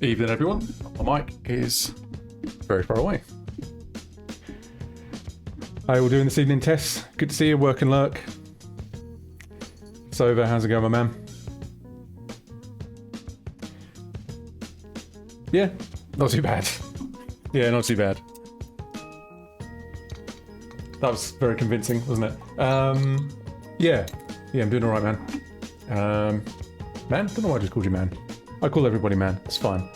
Evening, everyone. My mic is very far away. How are you all doing this evening, Tess? Good to see you. Work and lurk. Sova, how's it going, my man? Yeah, not too bad. Yeah, not too bad. That was very convincing, wasn't it? Yeah, I'm doing all right, man. Man? Don't know why I just called you man. I call everybody man. It's fine.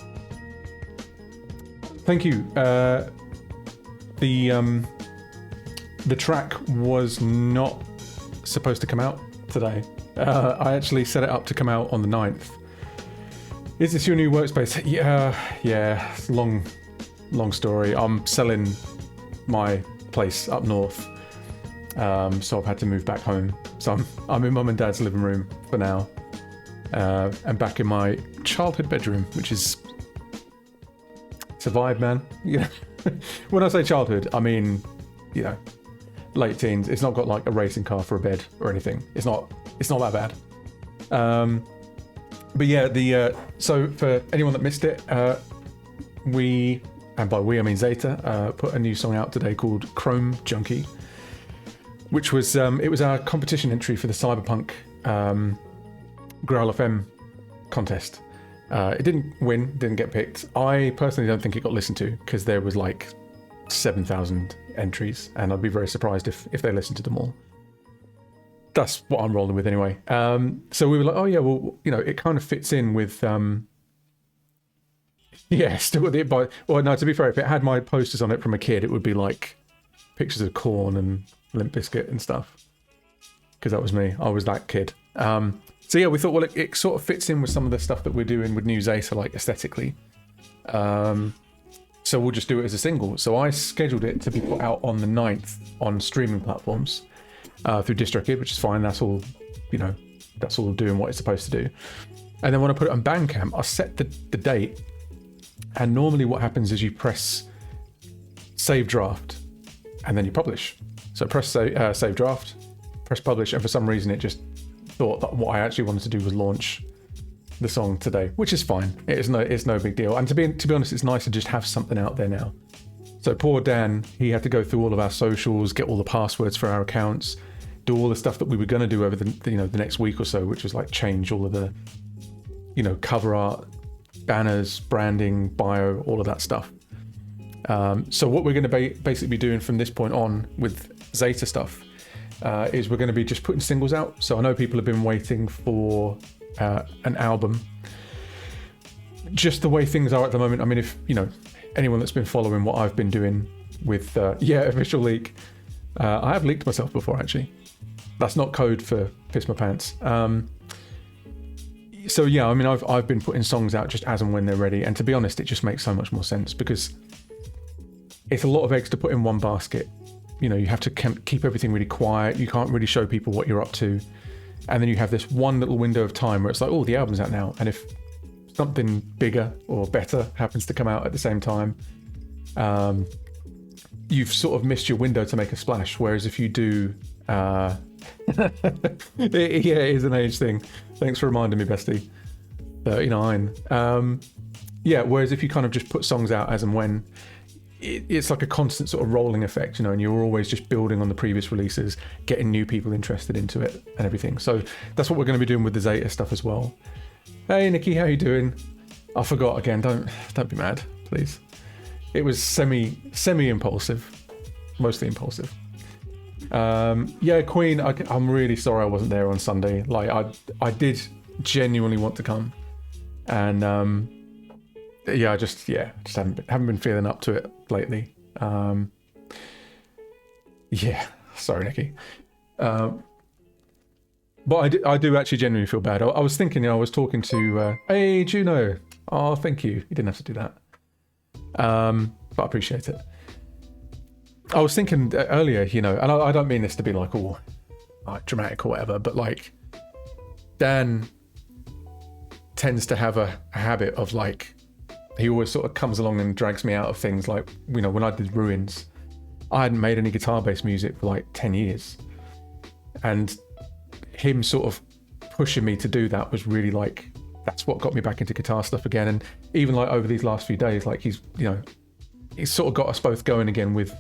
Thank you. The track was not supposed to come out today. I actually set it up to come out on the 9th. Is this your new workspace? Yeah. It's a long story. I'm selling my place up north, so I've had to move back home. So I'm in mum and dad's living room for now. And back in my childhood bedroom, which is it's a vibe, man. Yeah. When I say childhood, I mean, late teens. It's not got like a racing car for a bed or anything. It's not that bad. But yeah, so for anyone that missed it, we, and by we I mean Zeta, put a new song out today called Chrome Junkie, which was it was our competition entry for the Cyberpunk Growl FM contest. It didn't win, didn't get picked. I personally don't think it got listened to because there was like 7,000 entries, and I'd be very surprised if they listened to them all. That's what I'm rolling with anyway. So we were like, oh yeah, well, it kind of fits in with still with it. But well, no, to be fair, if it had my posters on it from a kid, it would be like pictures of Corn and Limp Bizkit and stuff, because that was me. I was that kid. So yeah, we thought, well, it sort of fits in with some of the stuff that we're doing with New Zeta, like aesthetically. So we'll just do it as a single. So I scheduled it to be put out on the 9th on streaming platforms through DistroKid, which is fine. That's all, that's all doing what it's supposed to do. And then when I put it on Bandcamp, I set the date. And normally what happens is you press save draft and then you publish. So press save draft, press publish, and for some reason it just thought that what I actually wanted to do was launch the song today, which is fine. It's no big deal. And to be honest, it's nice to just have something out there now. So poor Dan, he had to go through all of our socials, get all the passwords for our accounts, do all the stuff that we were going to do over the next week or so, which was like change all of the cover art, banners, branding, bio, all of that stuff. So what we're going to basically be doing from this point on with Zeta stuff is we're going to be just putting singles out. So I know people have been waiting for an album. Just the way things are at the moment. I mean, if anyone that's been following what I've been doing with official leak, I have leaked myself before actually. That's not code for piss my pants. So yeah, I mean, I've been putting songs out just as and when they're ready, and to be honest, it just makes so much more sense because it's a lot of eggs to put in one basket. You have to keep everything really quiet. You can't really show people what you're up to. And then you have this one little window of time where it's like, oh, the album's out now. And if something bigger or better happens to come out at the same time, you've sort of missed your window to make a splash. Whereas if you do... it is an age thing. Thanks for reminding me, bestie. 39. Whereas if you kind of just put songs out as and when, it's like a constant sort of rolling effect, and you're always just building on the previous releases, getting new people interested into it and everything. So that's what we're going to be doing with the Zeta stuff as well. Hey Nikki, how you doing? I forgot again. Don't be mad, please. It was semi impulsive, mostly impulsive. Queen, I'm really sorry I wasn't there on Sunday. Like I did genuinely want to come, and I just haven't been feeling up to it lately. Sorry, Nikki. But I do actually genuinely feel bad. I was thinking, I was talking to hey Juno. Oh, thank you. You didn't have to do that. But I appreciate it. I was thinking earlier, and I don't mean this to be like all like dramatic or whatever, but like Dan tends to have a habit of like, he always sort of comes along and drags me out of things. Like, when I did Ruins, I hadn't made any guitar-based music for like 10 years. And him sort of pushing me to do that was really like that's what got me back into guitar stuff again. And even like over these last few days, like he's sort of got us both going again with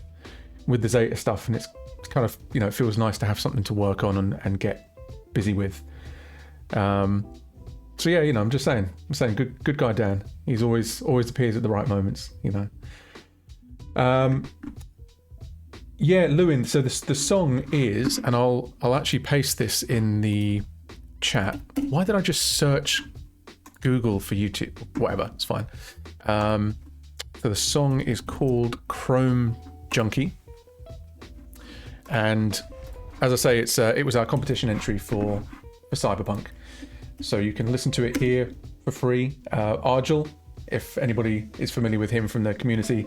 the Zeta stuff, and it's kind of, it feels nice to have something to work on and get busy with. So yeah, I'm just saying, good guy Dan. He's always appears at the right moments, Yeah, Lewin. So the song is, and I'll actually paste this in the chat. Why did I just search Google for YouTube? Whatever, it's fine. So the song is called Chrome Junkie, and as I say, it was our competition entry for Cyberpunk. So you can listen to it here for free. Argel, if anybody is familiar with him from the community,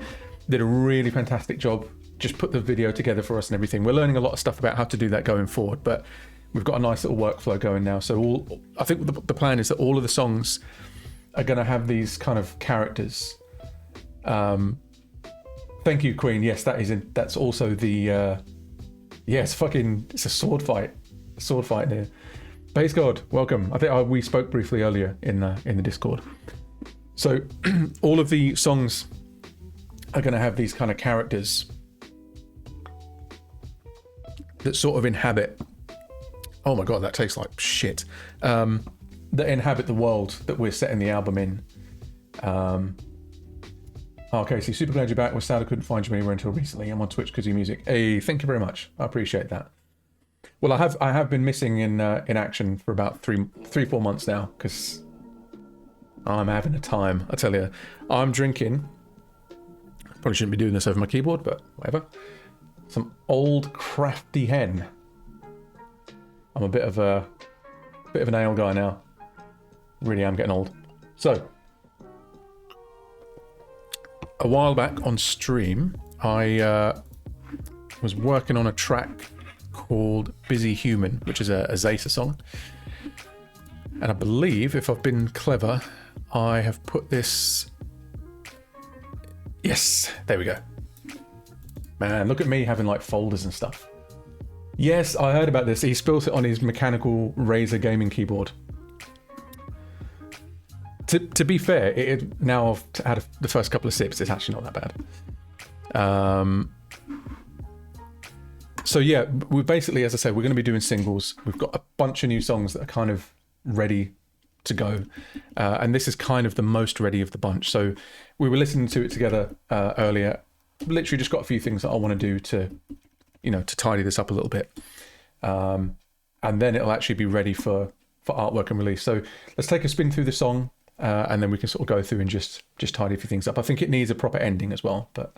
did a really fantastic job. Just put the video together for us and everything. We're learning a lot of stuff about how to do that going forward, but we've got a nice little workflow going now. So I think the plan is that all of the songs are going to have these kind of characters. Thank you, Queen. Yes, that's also the it's a sword fight here. Base God, welcome. I think we spoke briefly earlier in the Discord. So all of the songs are going to have these kind of characters that sort of inhabit. Oh my God, that tastes like shit. That inhabit the world that we're setting the album in. Okay, so super glad you're back. Was sad I couldn't find you anywhere until recently. I'm on Twitch because of your music. Hey, thank you very much. I appreciate that. Well, I have been missing in action for about 3-4 months now because I'm having a time. I tell you, I'm drinking. Probably shouldn't be doing this over my keyboard, but whatever. Some Old Crafty Hen. I'm a bit of an ale guy now. Really am getting old. So, a while back on stream, I was working on a track called Busy Human, which is a Zeta song. And I believe, if I've been clever, I have put this... Yes, there we go. Man, look at me having like folders and stuff. Yes, I heard about this. He spilt it on his mechanical Razer gaming keyboard. To be fair, now I've had the first couple of sips, it's actually not that bad. So yeah, we basically, as I said, we're going to be doing singles. We've got a bunch of new songs that are kind of ready to go, and this is kind of the most ready of the bunch. So we were listening to it together earlier. Literally just got a few things that I want to do to tidy this up a little bit, and then it'll actually be ready for artwork and release. So let's take a spin through the song, and then we can sort of go through and just tidy a few things up. I think it needs a proper ending as well, but.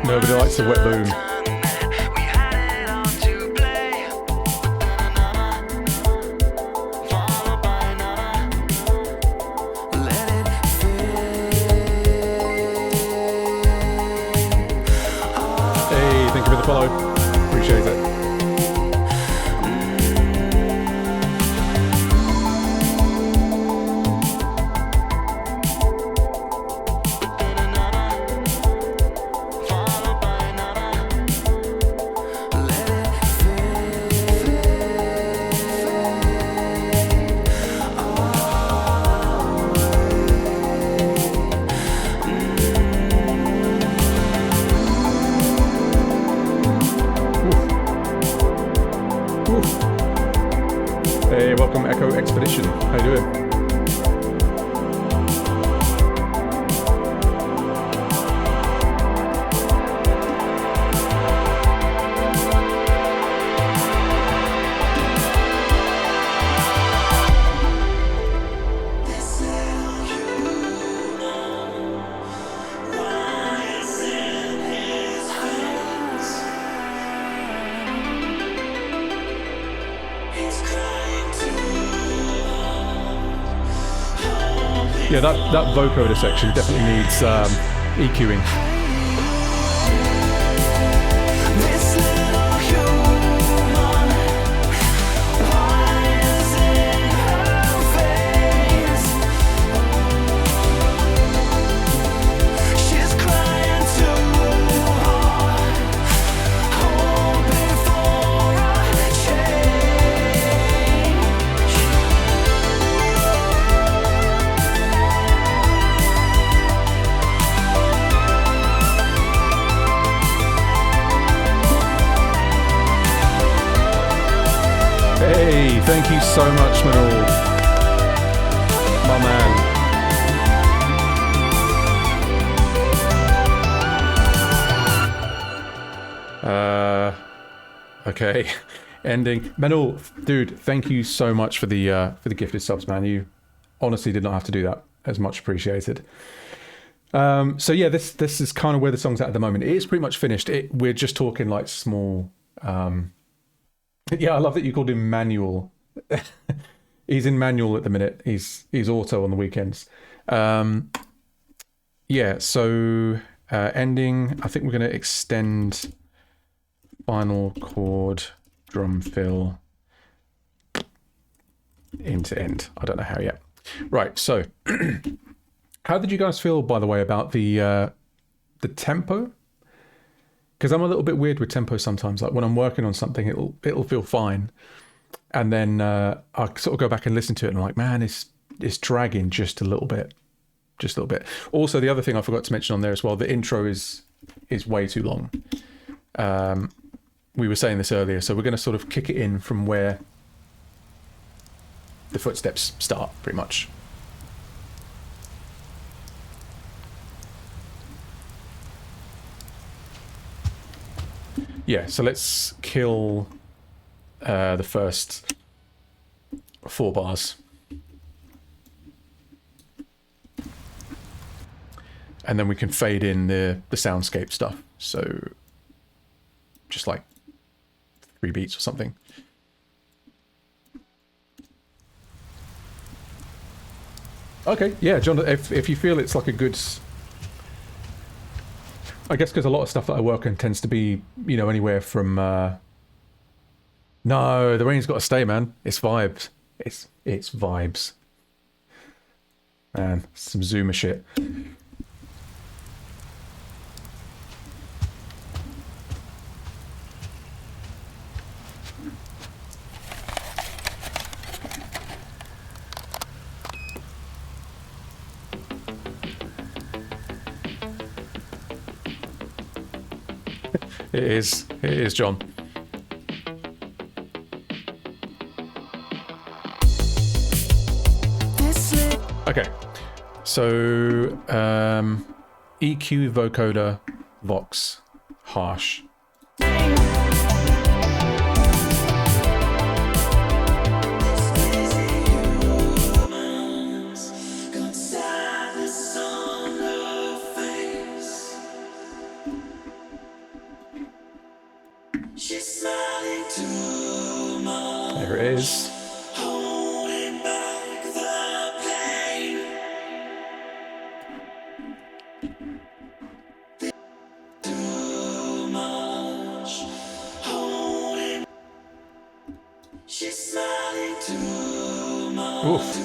Nobody likes a wet boom. Hey, thank you for the follow. Appreciate it. Hey, welcome Echo Expedition. How you doing? Yeah, that vocoder section definitely needs EQing. Hey, thank you so much, Manol. My man. Okay. Ending. Manol, dude, thank you so much for the gifted subs, man. You honestly did not have to do that. It's much appreciated. So yeah, this is kind of where the song's at the moment. It is pretty much finished. We're just talking like small. Yeah, I love that you called him manual. He's in manual at the minute. He's auto on the weekends. Yeah, so ending. I think we're going to extend final chord drum fill end to end. I don't know how yet. Right. So, how did you guys feel, by the way, about the tempo? Because I'm a little bit weird with tempo sometimes. Like when I'm working on something, it'll feel fine, and then I sort of go back and listen to it, and I'm like, man, it's dragging just a little bit, Also, the other thing I forgot to mention on there as well, the intro is way too long. We were saying this earlier, so we're going to sort of kick it in from where the footsteps start, pretty much. Yeah, so let's kill the first 4 bars. And then we can fade in the soundscape stuff. So just like 3 beats or something. Okay, yeah, John, if you feel it's like a good... I guess because a lot of stuff that I work on tends to be, you know, anywhere from... No, the rain's got to stay, man. It's vibes. It's vibes. Man, some Zoomer shit. It is, John. Okay, so EQ, vocoder, Vox, harsh. Oof.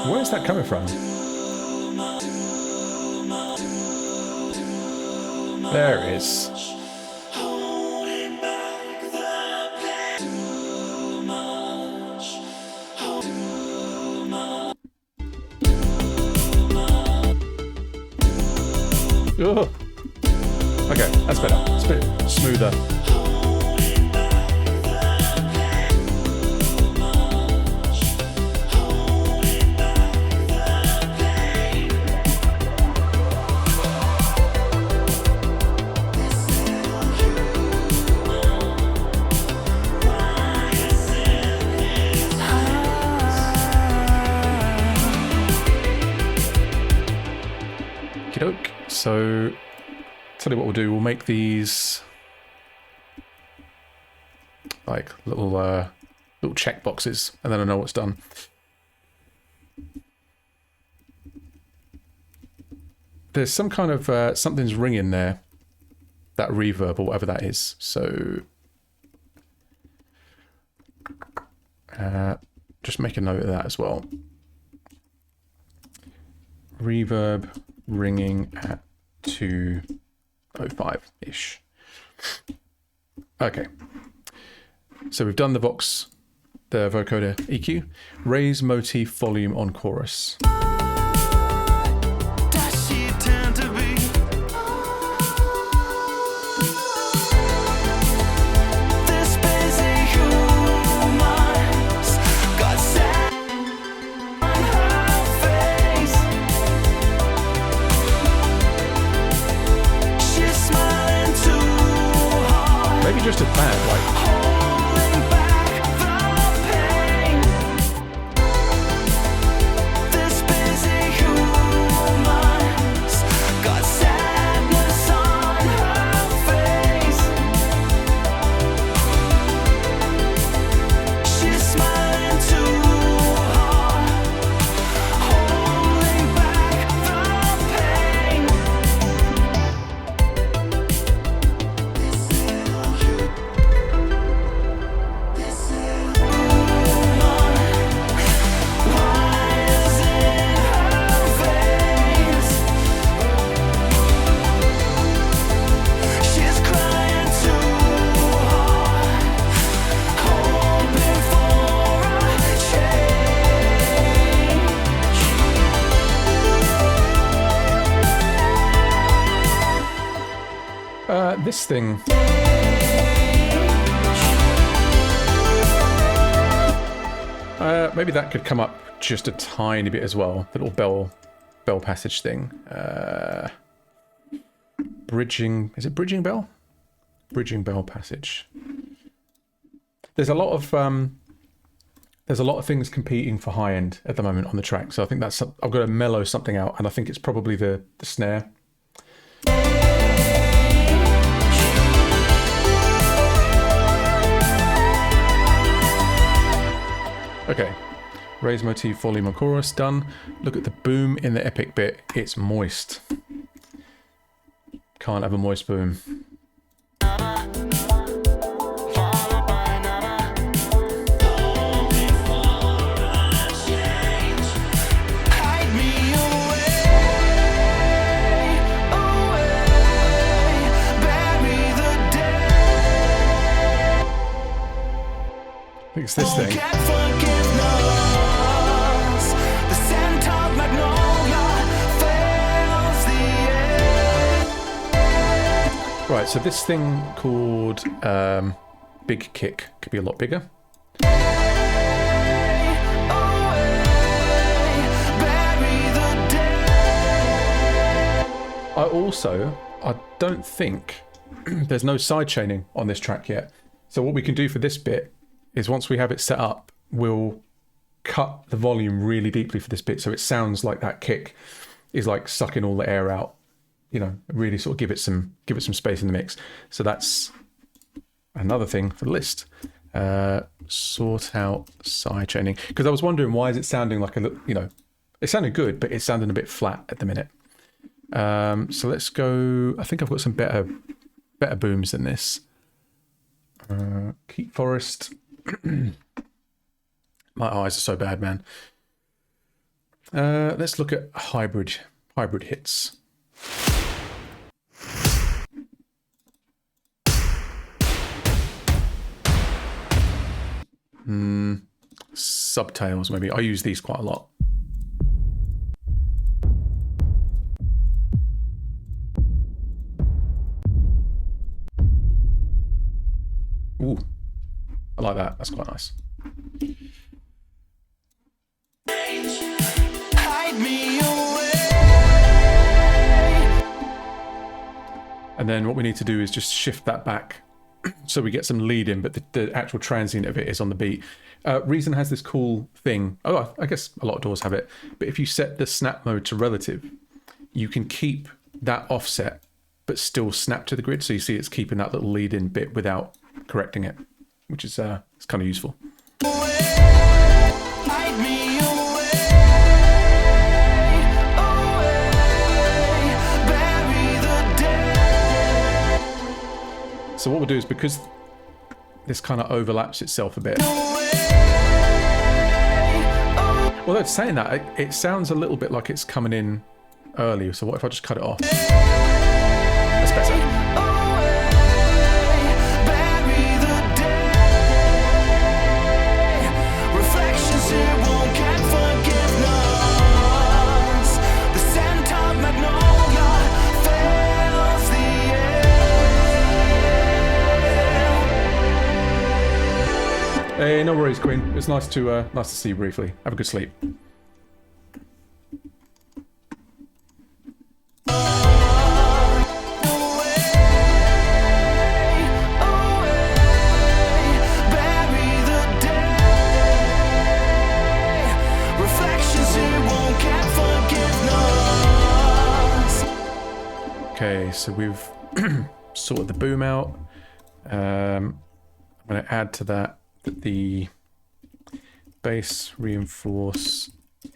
Where's that coming from? There it is. Ugh. Okay, that's better. It's a bit smoother. So, tell you what we'll do. We'll make these like little check boxes, and then I know what's done. There's some kind of something's ringing there, that reverb or whatever that is. So, just make a note of that as well. Reverb ringing at 205-ish. Okay. So we've done the Vox, the vocoder EQ. Raise motif volume on chorus. Just a bad, like. This thing. Maybe that could come up just a tiny bit as well. The little bell passage thing. Bridging. Is it bridging bell? Bridging bell passage. There's a lot of things competing for high end at the moment on the track. So I think that's I've got to mellow something out, and I think it's probably the snare. Okay, raise motif volume on chorus, done. Look at the boom in the epic bit, it's moist. Can't have a moist boom. I think it's this thing. Right, so this thing called Big Kick could be a lot bigger. I don't think there's no side chaining on this track yet. So what we can do for this bit is once we have it set up, we'll cut the volume really deeply for this bit so it sounds like that kick is like sucking all the air out. You know, really sort of give it some space in the mix. So that's another thing for the list. Sort out side chaining, because I was wondering why is it sounding like a, you know, it sounded good, but it's sounding a bit flat at the minute. So let's go. I think I've got some better booms than this. Keep forest. My eyes are so bad, man. Let's look at hybrid hits. Subtails, maybe. I use these quite a lot. Ooh, I like that. That's quite nice. And then what we need to do is just shift that back so we get some lead in, but the actual transient of it is on the beat. Reason has this cool thing. Oh, I guess a lot of doors have it. But if you set the snap mode to relative, you can keep that offset, but still snap to the grid. So you see it's keeping that little lead in bit without correcting it, which is it's kind of useful. So what we'll do is, because this kind of overlaps itself a bit. Although saying that, it sounds a little bit like it's coming in early. So what if I just cut it off? That's better. Hey, no worries, Queen. It's nice to see you briefly. Have a good sleep. Okay, so we've sorted the boom out. I'm going to add to that the bass reinforce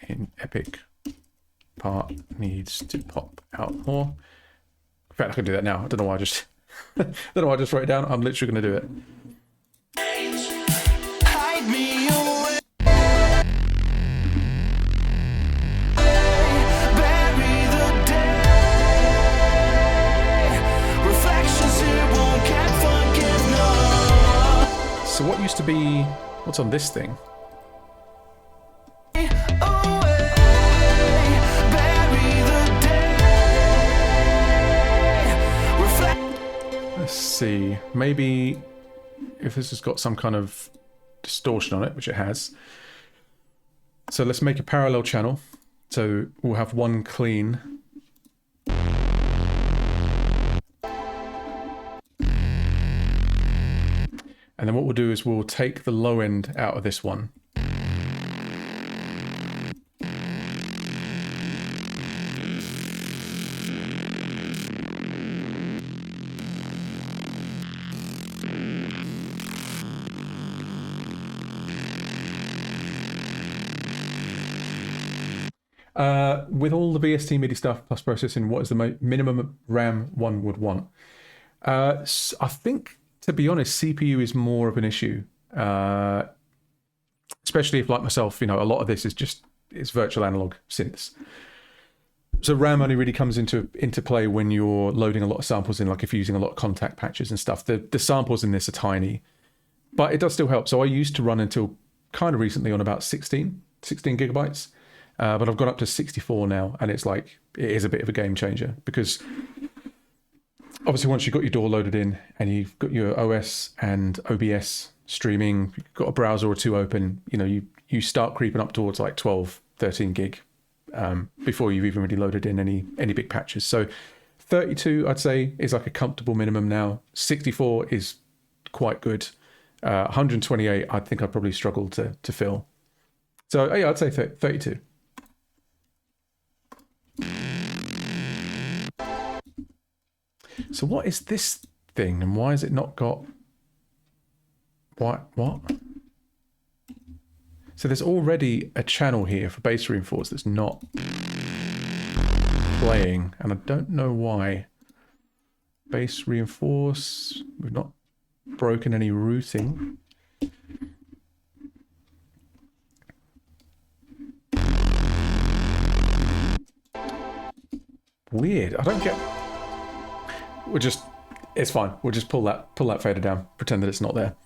in epic part needs to pop out more. In fact, I can do that now. I don't know why I just don't know why I just wrote it down. I'm literally going to do it. So what used to be, what's on this thing? Let's see, maybe if this has got some kind of distortion on it, which it has. So let's make a parallel channel. So we'll have one clean. And then what we'll do is we'll take the low end out of this one. With all the VST MIDI stuff plus processing, what is the minimum RAM one would want? I think, to be honest, CPU is more of an issue, especially if, like myself, you know, a lot of this is just it's virtual analog synths. So RAM only really comes into play when you're loading a lot of samples in, like if you're using a lot of contact patches and stuff. The samples in this are tiny, but it does still help. So I used to run until kind of recently on about 16 gigabytes, but I've gone up to 64 now, and it's like it is a bit of a game changer because obviously, once you've got your DAW loaded in and you've got your OS and OBS streaming, you've got a browser or two open, you know, you start creeping up towards like 12, 13 gig before you've even really loaded in any big patches. So 32, I'd say, is like a comfortable minimum now. 64 is quite good. 128, I think I'd probably struggle to fill. So yeah, I'd say 32. So what is this thing, and why has it not got... What? So there's already a channel here for bass reinforce that's not displaying, and I don't know why. Base reinforce. We've not broken any routing. Weird. I don't get. We'll just. It's fine. We'll just pull that fader down. Pretend that it's not there.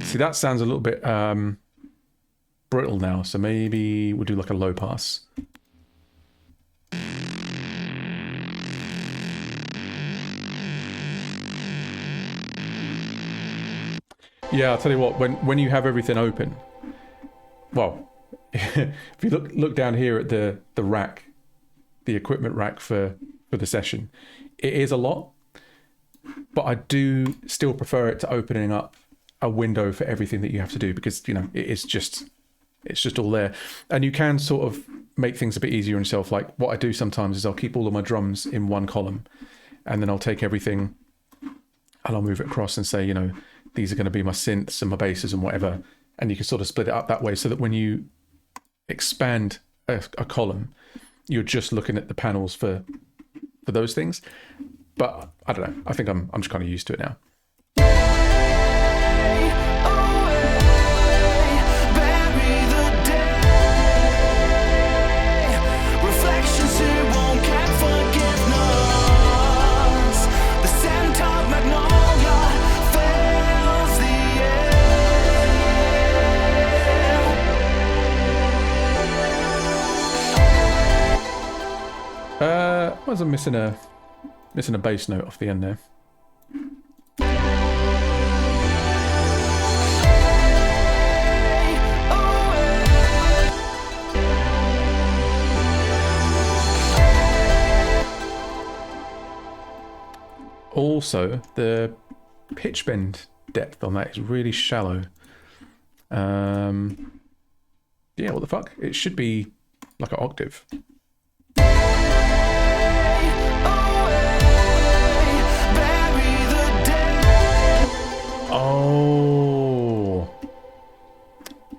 See, that sounds a little bit brittle now, so maybe we'll do like a low pass. Yeah, I'll tell you what, when you have everything open, well, if you look down here at the rack, the equipment rack for the session, it is a lot, but I do still prefer it to opening up a window for everything that you have to do, because it's just all there, and you can sort of make things a bit easier on yourself. Like what I do sometimes is I'll keep all of my drums in one column, and then I'll take everything and I'll move it across and say, these are going to be my synths and my basses and whatever, and you can sort of split it up that way, so that when you expand a column, you're just looking at the panels for those things. But I don't know, I think I'm just kind of used to it now. Was I missing a bass note off the end there? Also, the pitch bend depth on that is really shallow. Yeah, what the fuck? It should be like an octave. Oh,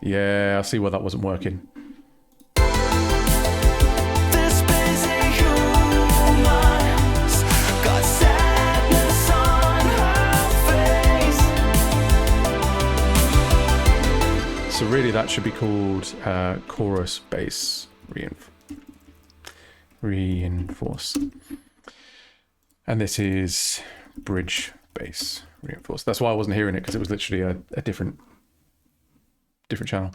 yeah, I see why that wasn't working. So really that should be called chorus bass reinforce. And this is bridge bass reinforce. That's why I wasn't hearing it, because it was literally a different channel.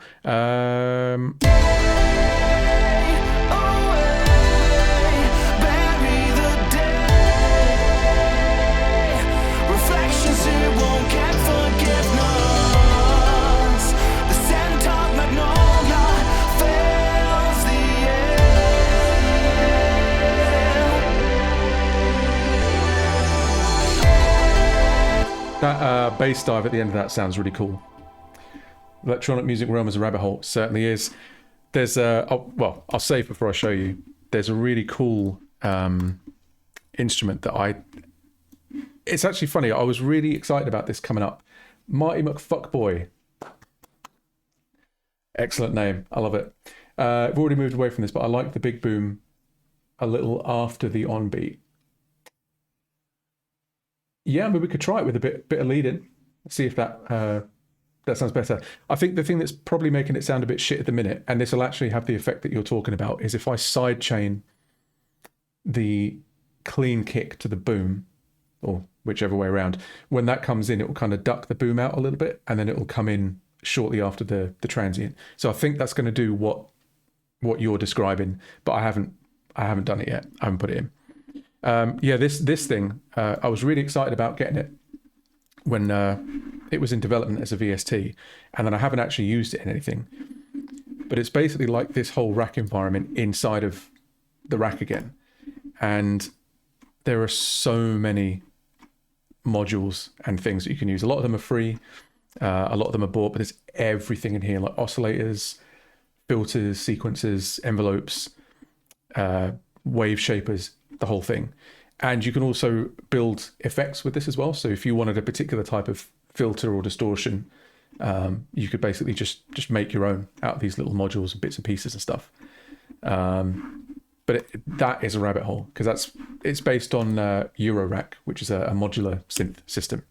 That bass dive at the end of that sounds really cool. Electronic music realm is a rabbit hole. It certainly is. There's well, I'll save before I show you. There's a really cool instrument that it's actually funny. I was really excited about this coming up. Mighty McFuckboy. Excellent name. I love it. I've already moved away from this, but I like the big boom a little after the on beat. Yeah, I mean, we could try it with a bit of lead in, see if that sounds better. I think the thing that's probably making it sound a bit shit at the minute, and this will actually have the effect that you're talking about, is if I sidechain the clean kick to the boom, or whichever way around, when that comes in, it will kind of duck the boom out a little bit, and then it will come in shortly after the transient. So I think that's going to do what you're describing, but I haven't I haven't done it yet. I haven't put it in. Yeah, this thing, I was really excited about getting it when it was in development as a VST, and then I haven't actually used it in anything. But it's basically like this whole rack environment inside of the rack again. And there are so many modules and things that you can use. A lot of them are free, a lot of them are bought, but there's everything in here, like oscillators, filters, sequencers, envelopes, wave shapers, the whole thing. And you can also build effects with this as well. So if you wanted a particular type of filter or distortion, you could basically just make your own out of these little modules and bits and pieces and stuff. But that is a rabbit hole, because it's based on Eurorack, which is a modular synth system.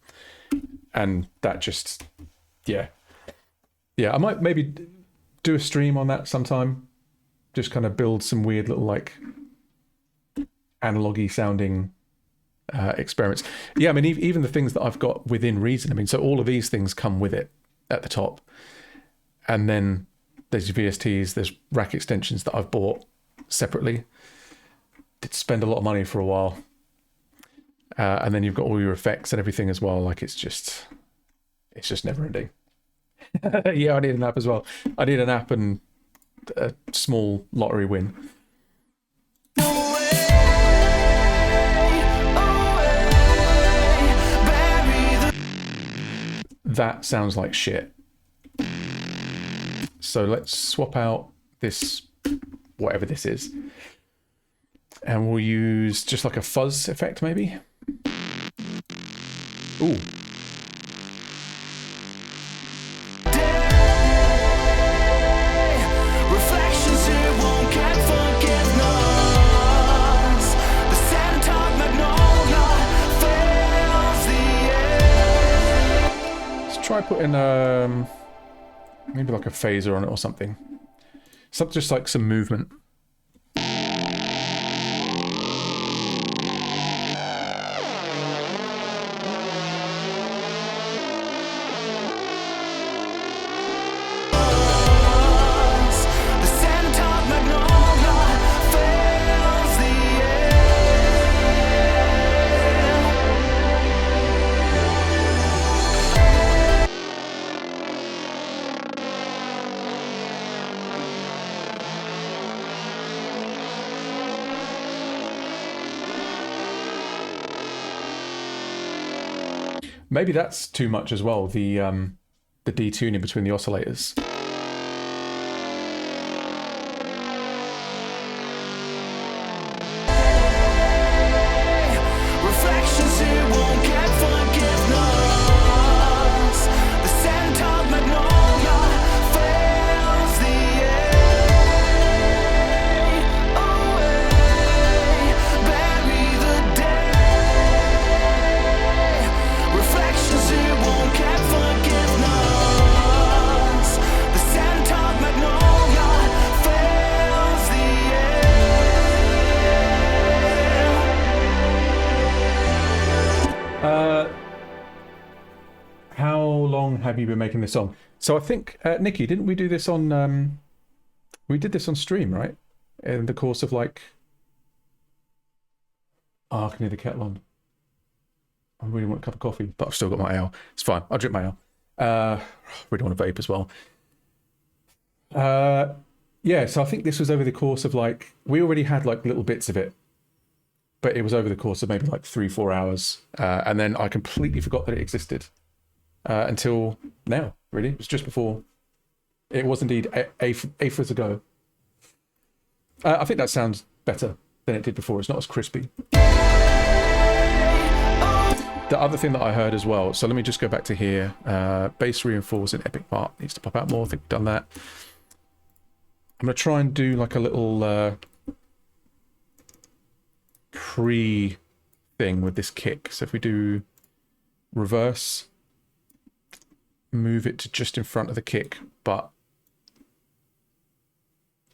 And that just, yeah. I might maybe do a stream on that sometime. Just kind of build some weird little like analogy sounding experiments. Yeah, I mean, even the things that I've got within Reason. I mean, so all of these things come with it at the top. And then there's your VSTs, there's rack extensions that I've bought separately. Did spend a lot of money for a while. And then you've got all your effects and everything as well. Like it's just never ending. Yeah, I need an app as well. I need an app and a small lottery win. That sounds like shit. So let's swap out this, whatever this is. And we'll use just like a fuzz effect, maybe. Ooh. Try putting maybe like a phaser on it or something. Just like some movement. Maybe that's too much as well, the detuning between the oscillators. How long have you been making this song? So I think, Nikki, didn't we do this on, we did this on stream, right? In the course of like, I can hear the kettle on. I really want a cup of coffee, but I've still got my ale. It's fine, I'll drink my ale. Really want to vape as well. Yeah, so I think this was over the course of like, we already had like little bits of it, but it was over the course of maybe like 3-4 hours. And then I completely forgot that it existed until now, really. It was just before. It was indeed aphers ago. I think that sounds better than it did before. It's not as crispy. The other thing that I heard as well, so let me just go back to here. Bass reinforce in Epic Part needs to pop out more. I think we've done that. I'm going to try and do like a little pre thing with this kick. So if we do reverse, move it to just in front of the kick, but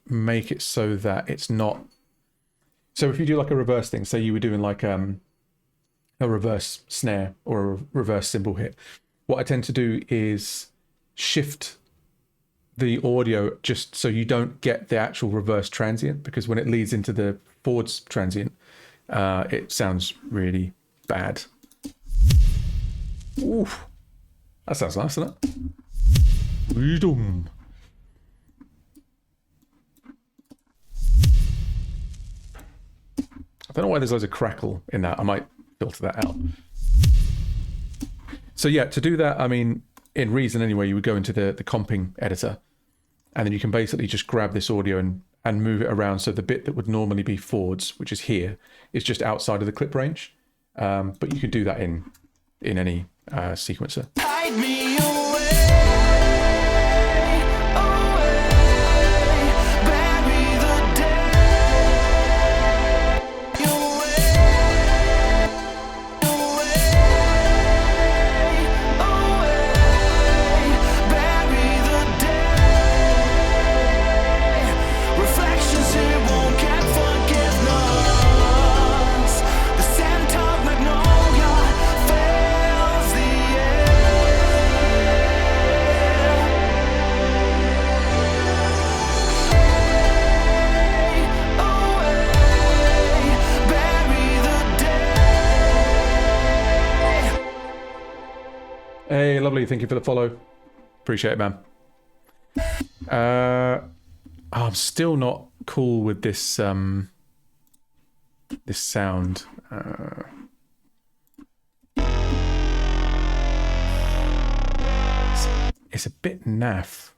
make it so that it's not. So if you do like a reverse thing, say you were doing like a reverse snare or a reverse cymbal hit, what I tend to do is shift the audio just so you don't get the actual reverse transient, because when it leads into the forwards transient, it sounds really bad. Oof. That sounds nice, doesn't it? Freedom. I don't know why there's loads of crackle in that. I might filter that out. So yeah, to do that, I mean, in Reason anyway, you would go into the comping editor, and then you can basically just grab this audio and move it around. So the bit that would normally be forwards, which is here, is just outside of the clip range. But you can do that in any sequencer. Hide me away. Hey, lovely. Thank you for the follow. Appreciate it, man. I'm still not cool with this this sound. It's a bit naff.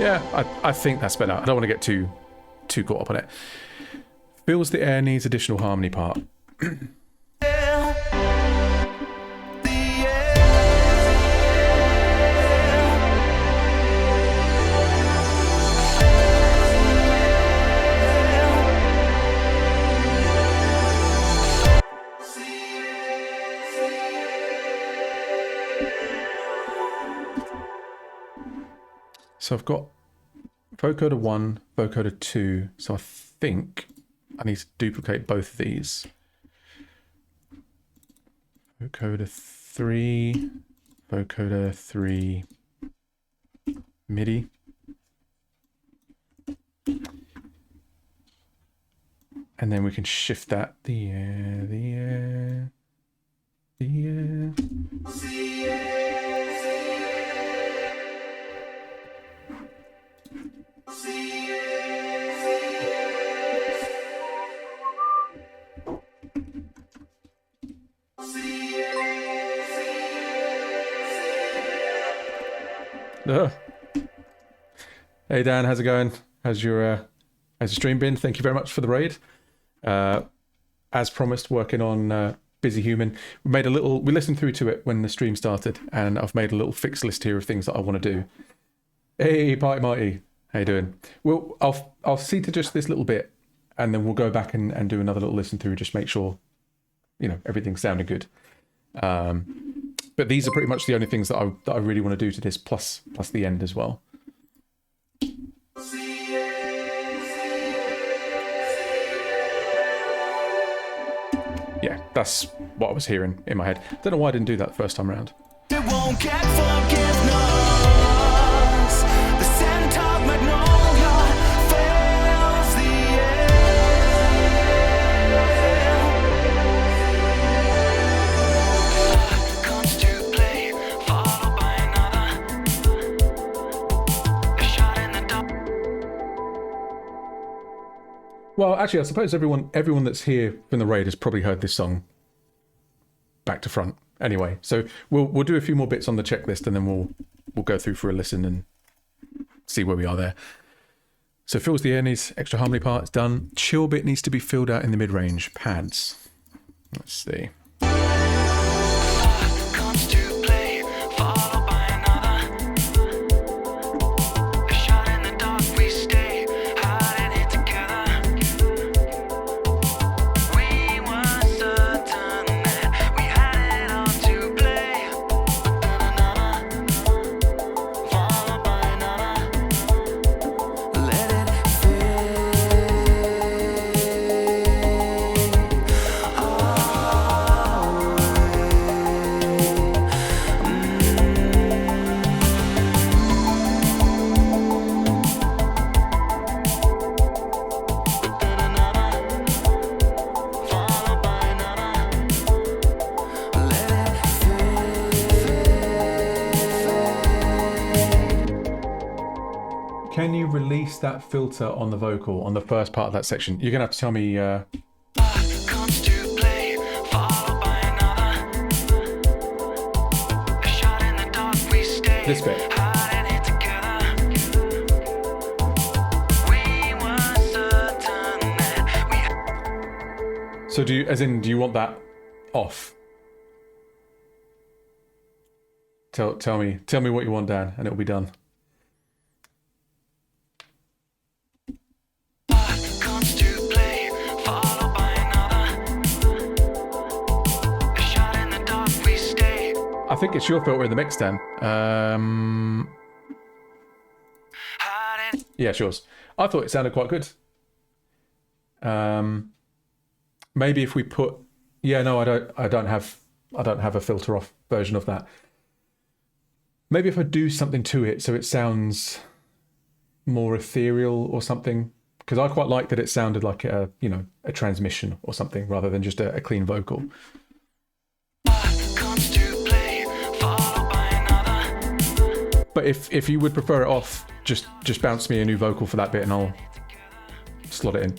Yeah, I think that's better. I don't want to get too caught up on it. Feels the air needs additional harmony part. So I've got vocoder 1, vocoder 2. So I think I need to duplicate both of these. Vocoder 3, vocoder 3, MIDI. And then we can shift that the air. Hey Dan, how's it going? How's your stream been? Thank you very much for the raid. As promised, working on Busy Human. We listened through to it when the stream started, and I've made a little fixed list here of things that I want to do. Hey, Party Mighty, how you doing? Well, I'll see to just this little bit, and then we'll go back and do another little listen through, just make sure, everything's sounding good. But these are pretty much the only things that I really want to do to this, plus the end as well. Yeah, that's what I was hearing in my head. Don't know why I didn't do that first time around. It won't get forgiveness. The scent of magnolia fills the air. Comes to play, followed by another. A shot in the dark. Well, actually, I suppose everyone that's here from the raid has probably heard this song back to front. Anyway, so we'll do a few more bits on the checklist, and then we'll go through for a listen and see where we are there. So fills the air needs extra harmony part. It's done. Chill bit needs to be filled out in the mid range. Pads. Let's see. Comes to play, followed by another. when you release that filter on the vocal, on the first part of that section, you're going to have to tell me... comes to play, followed by another. A shot in the dark, we stay. This bit. Hiding it together. We were certain that we So do you want that off? Tell me what you want, Dan, and it'll be done. comes to play, followed by another. A shot in the dark, we stay. I think it's your filter in the mix, Dan. Hiding. Yeah, it's yours. I thought it sounded quite good. Maybe if we put... Yeah, no, I don't have a filter off version of that. Maybe if I do something to it so it sounds more ethereal or something, because I quite like that it sounded like a transmission or something rather than just a clean vocal. Comes to play, followed by another. But if you would prefer it off, just bounce me a new vocal for that bit and I'll slot it in.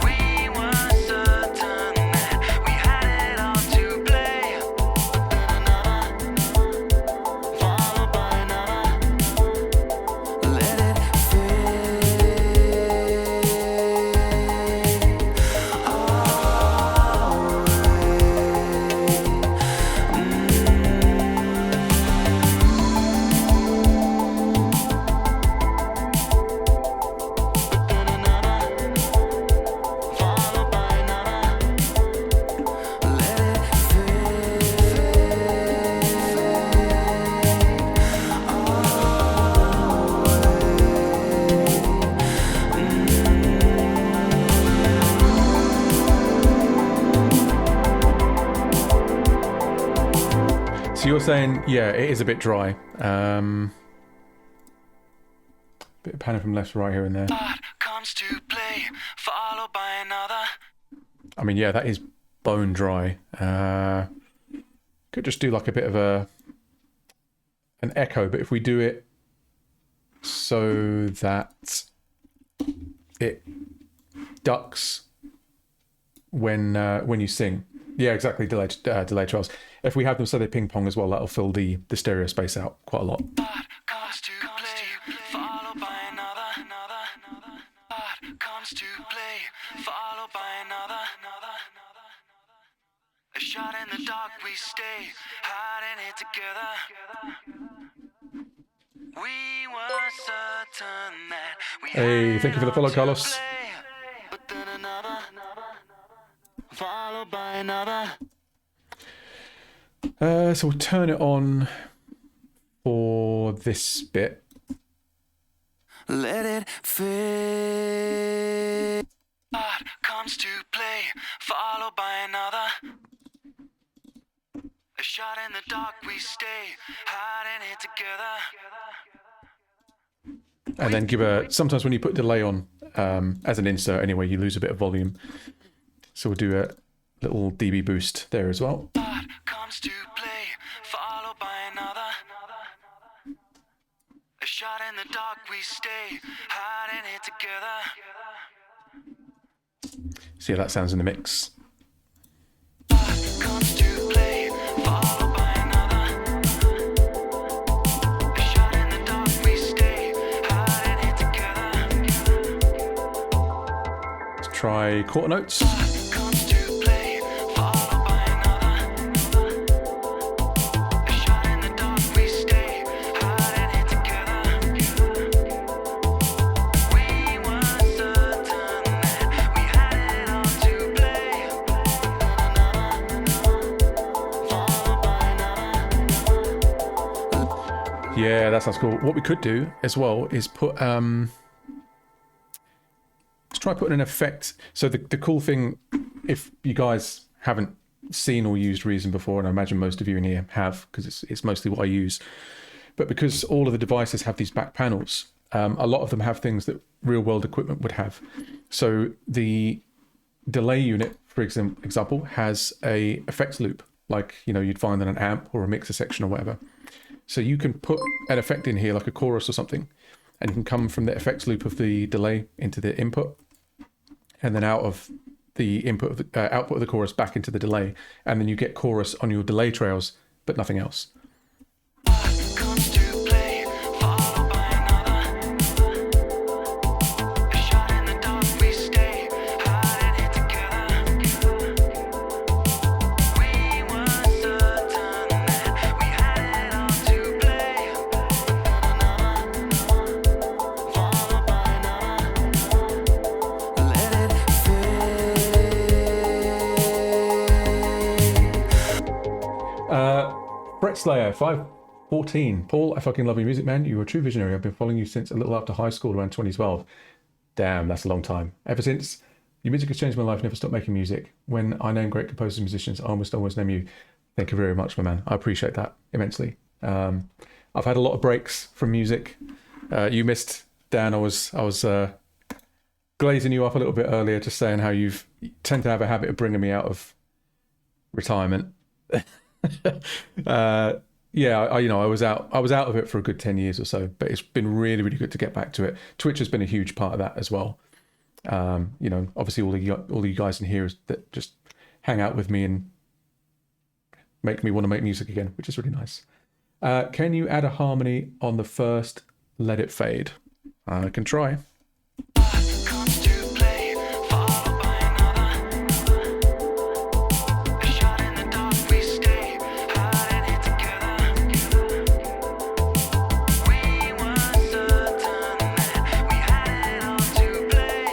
We were certain that we had it all to play. Followed by another. Let it fade Followed by another. Let it So you're saying, yeah, it is a bit dry. Bit of panning from left to right here and there. comes to play, followed by another. I mean, yeah, that is bone dry. Could just do like a bit of an echo, but if we do it so that it ducks when you sing. Yeah, exactly. Delayed trials. If we have them so they ping pong as well, that'll fill the stereo space out quite a lot. Comes to play, followed by another. Comes to play, followed by another. A shot in the dark, we stay, hiding it together. We were certain that we Hey, had thank you for the it follow, all to Carlos. play. But then another, followed by another. So we'll turn it on for this bit. Let it fade. Comes to play, followed by another. A shot in the dark, we stay, hiding it together. And then give a... Sometimes when you put delay on, as an insert anyway, you lose a bit of volume. So we'll do a little dB boost there as well. Comes to play, followed by another. A shot in the dark, we stay, hiding it together. See how that sounds in the mix. Comes to play, followed by another. A shot in the dark, we stay, hiding it together. Let's try quarter notes. Comes to play, followed by another. A shot in the dark, we stay, hiding it together. We were certain that we had it all to play. Followed by another. Yeah, that sounds cool. What we could do as well is put... let's try putting an effect. So the cool thing, if you guys haven't seen or used Reason before, and I imagine most of you in here have, because it's mostly what I use, but because all of the devices have these back panels, a lot of them have things that real world equipment would have. So the delay unit, for example, has a effects loop, like you'd find in an amp or a mixer section or whatever. So you can put an effect in here, like a chorus or something, and you can come from the effects loop of the delay into the input, and then out of the input of the output of the chorus back into the delay, and then you get chorus on your delay trails, but nothing else. Comes to play, followed by another. A shot in the dark, we stay hiding here together. We were certain that we had it all to play. Followed by another. Let it fade. Brett Slayer, 514. Paul, I fucking love your music, man. You're a true visionary. I've been following you since a little after high school, around 2012. Damn, that's a long time. Ever since, your music has changed my life. Never stopped making music. When I name great composers and musicians, I almost always name you. Thank you very much, my man. I appreciate that immensely. I've had a lot of breaks from music. You missed, Dan. I was glazing you up a little bit earlier, just saying how you tend to have a habit of bringing me out of retirement. I was out of it for a good 10 years or so, but it's been really, really good to get back to it. Twitch has been a huge part of that as well. Obviously all you guys in here that just hang out with me and make me want to make music again, which is really nice. Can you add a harmony on the first Let It Fade? I can try. Comes to play, followed by another. A shot in the dark, we stay hiding here together. We were certain that we had it all to play.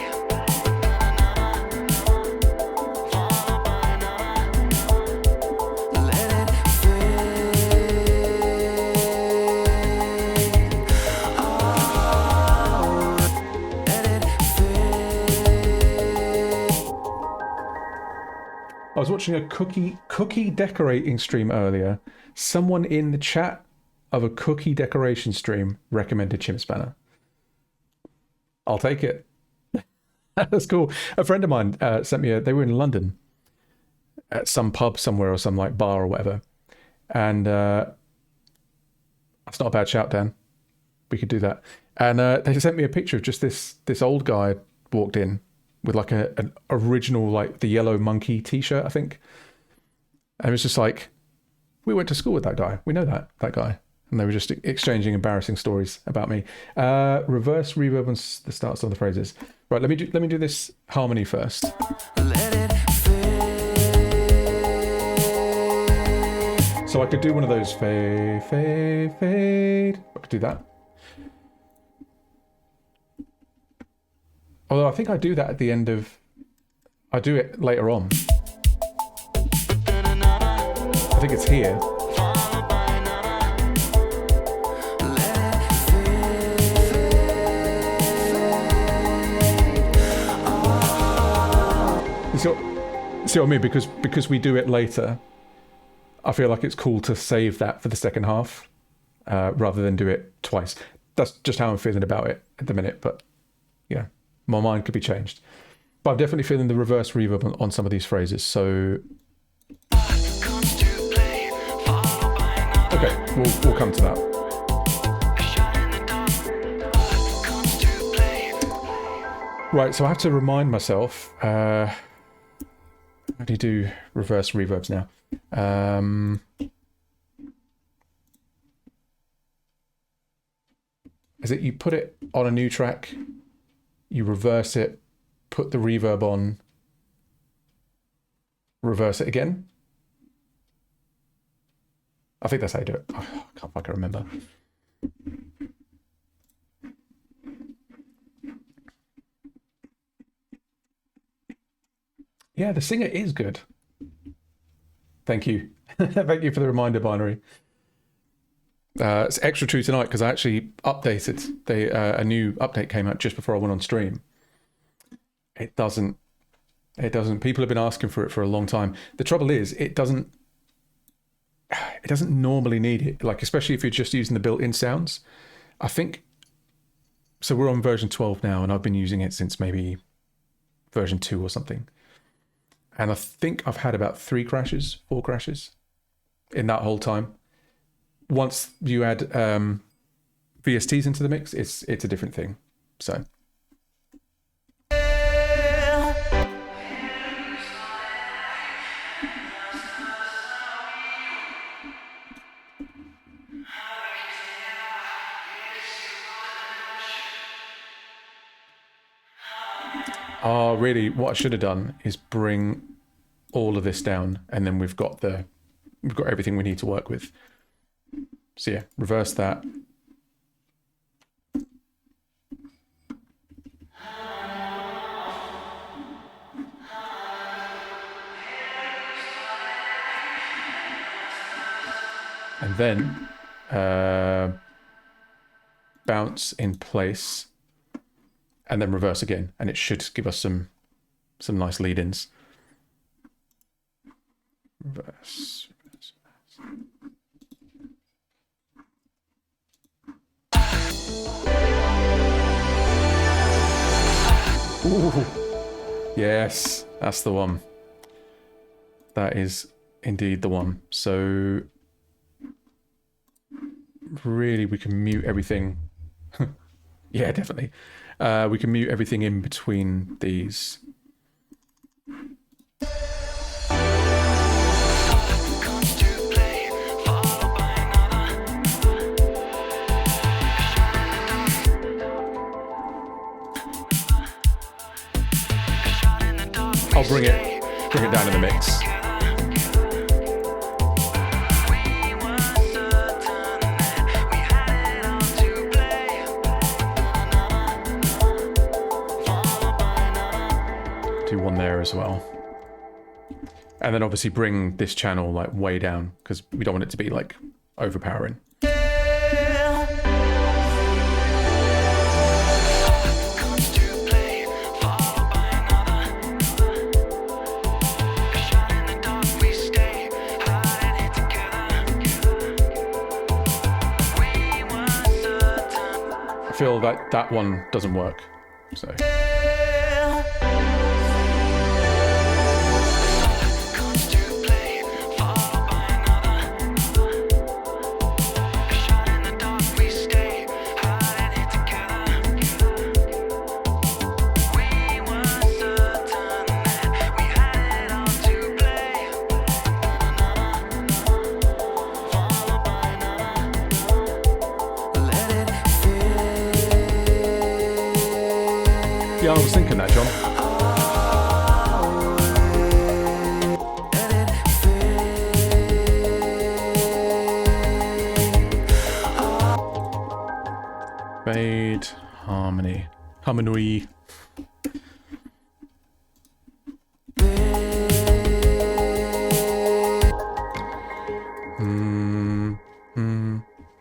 Followed by another. Let it fade. I was watching a cookie decorating stream earlier. Someone in the chat of a cookie decoration stream recommended Chimp Spanner. I'll take it. That's cool. A friend of mine sent me they were in London at some pub somewhere or some like bar or whatever. And that's not a bad shout, Dan. We could do that. And they sent me a picture of just this old guy walked in with like an original, like the Yellow Monkey t-shirt, I think. And it was just like, we went to school with that guy. We know that guy. And they were just exchanging embarrassing stories about me. Reverse reverb on the starts of the phrases. Right, let me do this harmony first. Let it fade. So I could do one of those fade, fade, fade. I could do that. Although I think I do that at the end of... I do it later on. I think it's here. You see what I mean? Because we do it later, I feel like it's cool to save that for the second half rather than do it twice. That's just how I'm feeling about it at the minute, but yeah. My mind could be changed. But I'm definitely feeling the reverse reverb on some of these phrases, so... Okay, we'll come to that. Right, so I have to remind myself... how do you do reverse reverbs now? Is it you put it on a new track... You reverse it, put the reverb on, reverse it again. I think that's how you do it. Oh, I can't fucking remember. Yeah, the singer is good. Thank you. Thank you for the reminder, Binary. It's extra true tonight because I actually updated. A new update came out just before I went on stream. It doesn't. People have been asking for it for a long time. The trouble is, it doesn't normally need it. Like, especially if you're just using the built-in sounds. I think. So we're on version 12 now, and I've been using it since maybe version 2 or something. And I think I've had about 4 crashes in that whole time. Once you add VSTs into the mix, it's a different thing. So. Oh, really? What I should have done is bring all of this down, and then we've got everything we need to work with. So yeah, reverse that. And then bounce in place, and then reverse again, and it should give us some nice lead-ins. Reverse. Ooh. Yes, that's the one. That is indeed the one. So really we can mute everything. Yeah, definitely. We can mute everything in between these. I'll bring it down in the mix. Do one there as well. And then obviously bring this channel like way down, because we don't want it to be like overpowering. I feel like that one doesn't work, so. Yeah, I was thinking that, John. Fade, harmony. Harmony.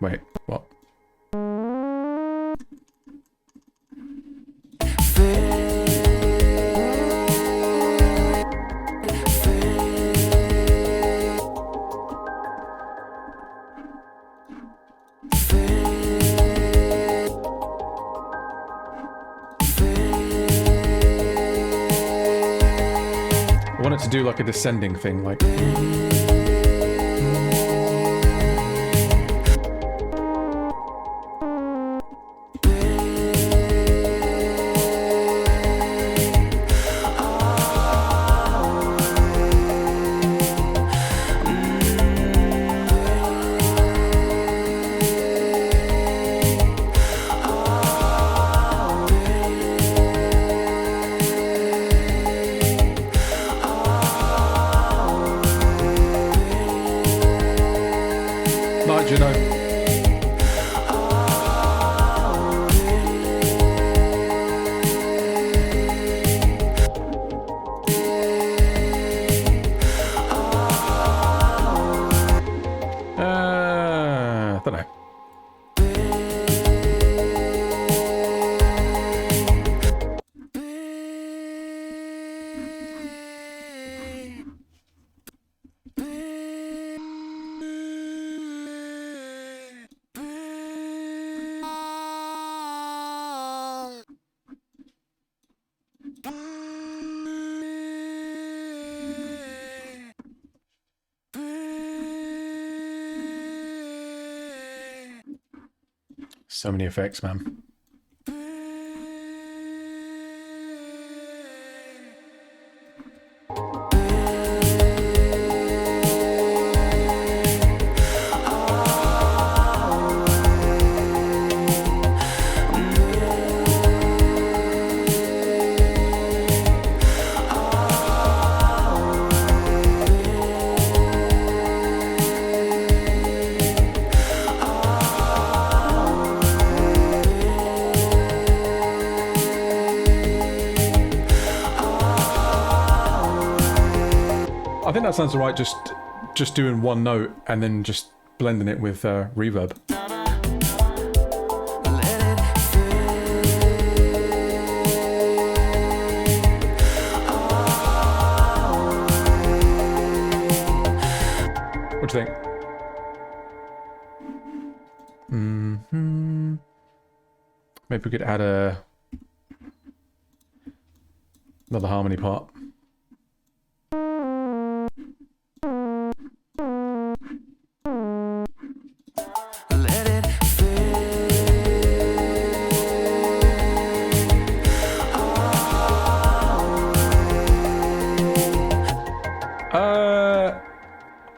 Wait, what? I want it to do like a descending thing, like. So many effects, man. I think that sounds alright, just doing one note and then just blending it with reverb. What do you think? Maybe we could add another harmony part.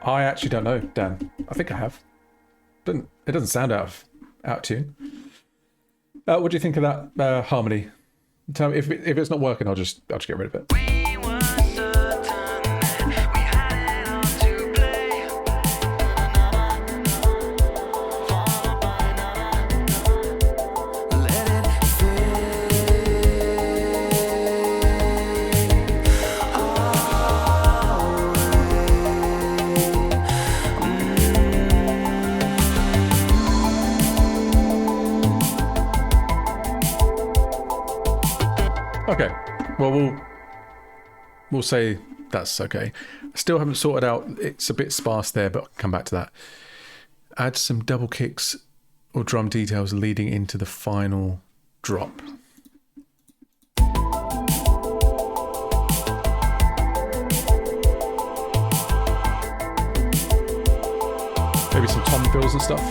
I actually don't know, Dan. I think I have. It doesn't sound out of tune. What do you think of that harmony? Tell me if it's not working. I'll just get rid of it. We were certain that we had it all to play. Followed by another. Let it Okay. Well, we'll say that's okay. I still haven't sorted out. It's a bit sparse there, but I'll come back to that. Add some double kicks or drum details leading into the final drop. Maybe some tom fills and stuff.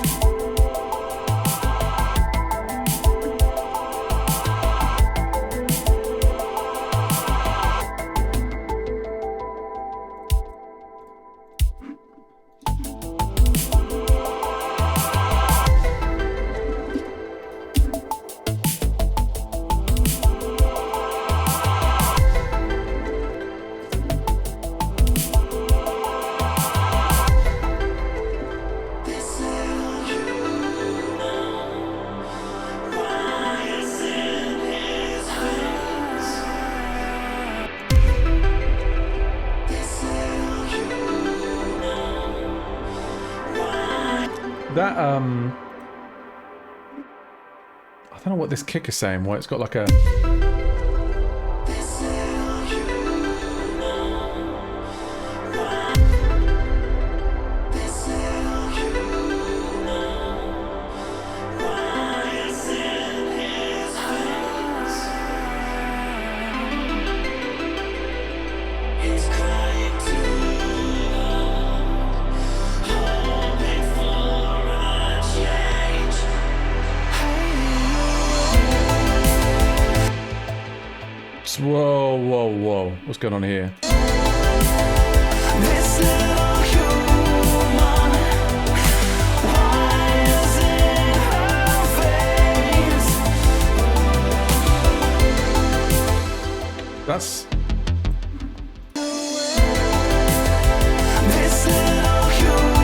That I don't know what this kick is saying. Why it's got like a whoa. What's going on here? This little human, why is in her face? That's This little human.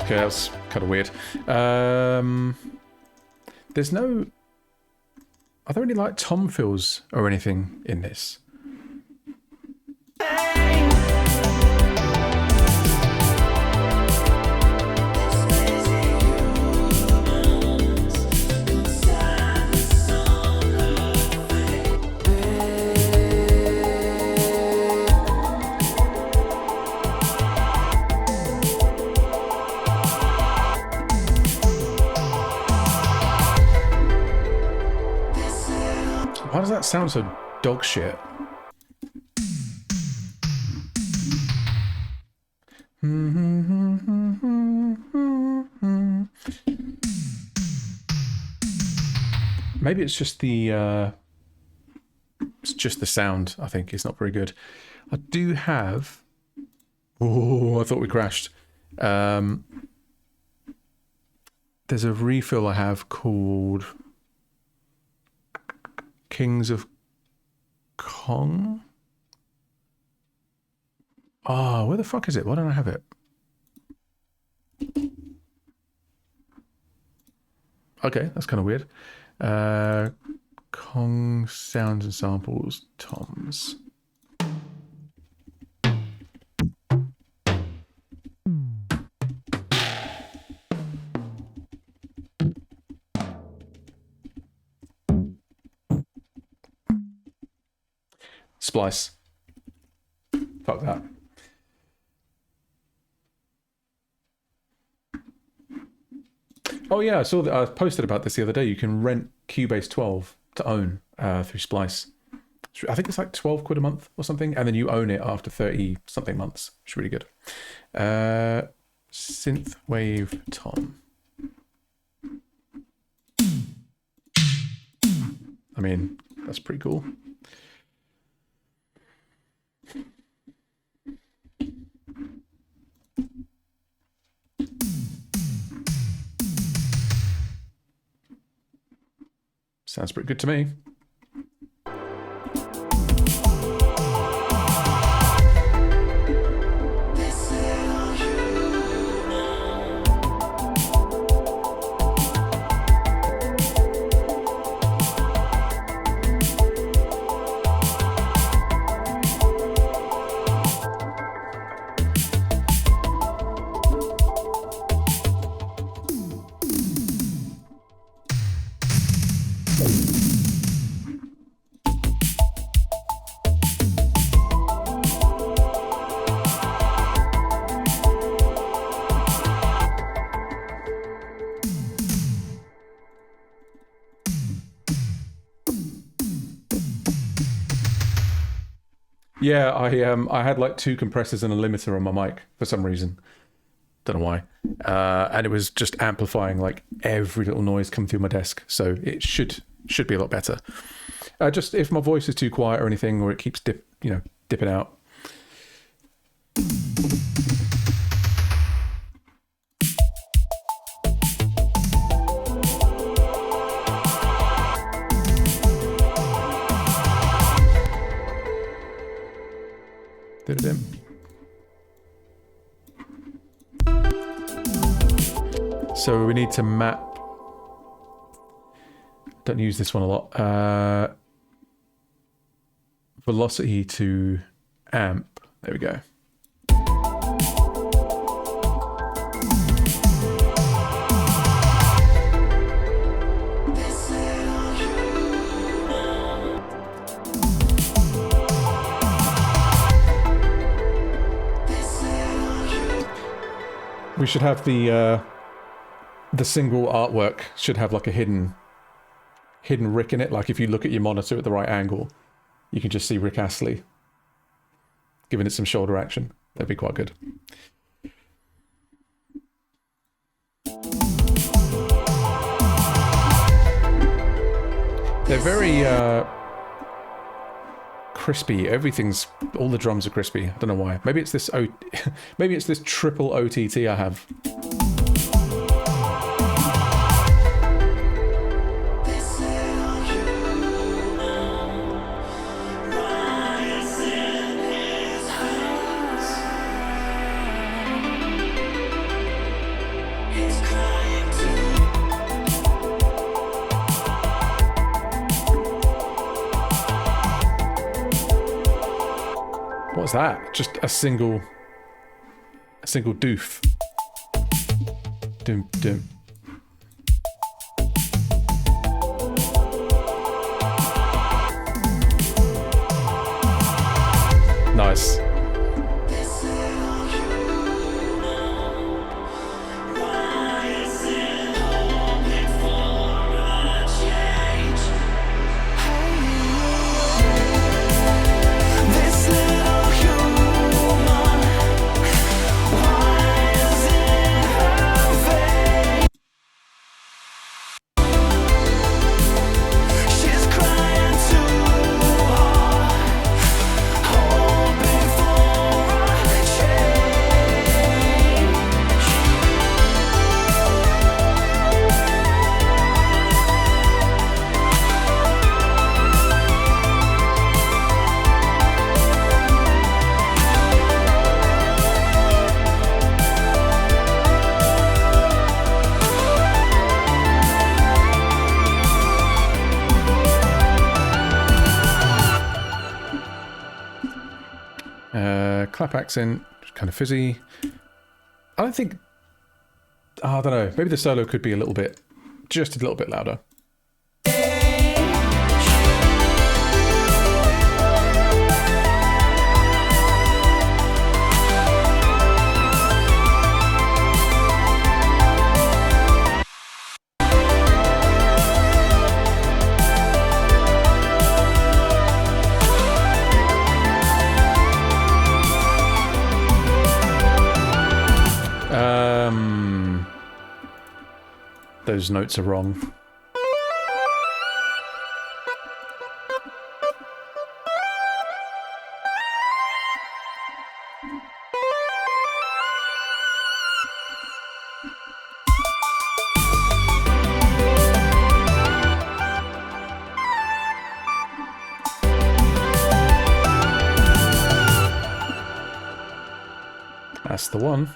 okay. That's kind of weird. There's no. Are there any like tom fills or anything in this? Why does that sound so dog shit? Maybe it's just the sound. I think it's not very good. I do have. Oh, I thought we crashed. There's a refill I have called Kings of Kong. Oh, where the fuck is it? Why don't I have it? Okay, that's kind of weird. Kong sounds and samples, Toms. Splice. Fuck that. Oh yeah, I saw that. I posted about this the other day. You can rent Cubase 12 to own through Splice. I think it's like 12 quid a month or something, and then you own it after 30 something months. It's really good. Synthwave Tom. I mean, that's pretty cool. Sounds pretty good to me. Yeah, I had like 2 compressors and a limiter on my mic for some reason. Don't know why. And it was just amplifying like every little noise coming through my desk. So it should be a lot better. Just if my voice is too quiet or anything, or it keeps dipping out. Did it in. So we need to map. Don't use this one a lot. Velocity to amp. There we go. We should have the single artwork should have like a hidden Rick in it. Like if you look at your monitor at the right angle, you can just see Rick Astley giving it some shoulder action. That'd be quite good. They're very crispy. All the drums are crispy. I don't know why. Maybe it's this maybe it's this triple OTT I have. What's that? Just a single doof. Doom doom. Nice. clap accent, kind of fizzy. I don't think... I don't know. Maybe the solo could be just a little bit louder. Those notes are wrong. That's the one.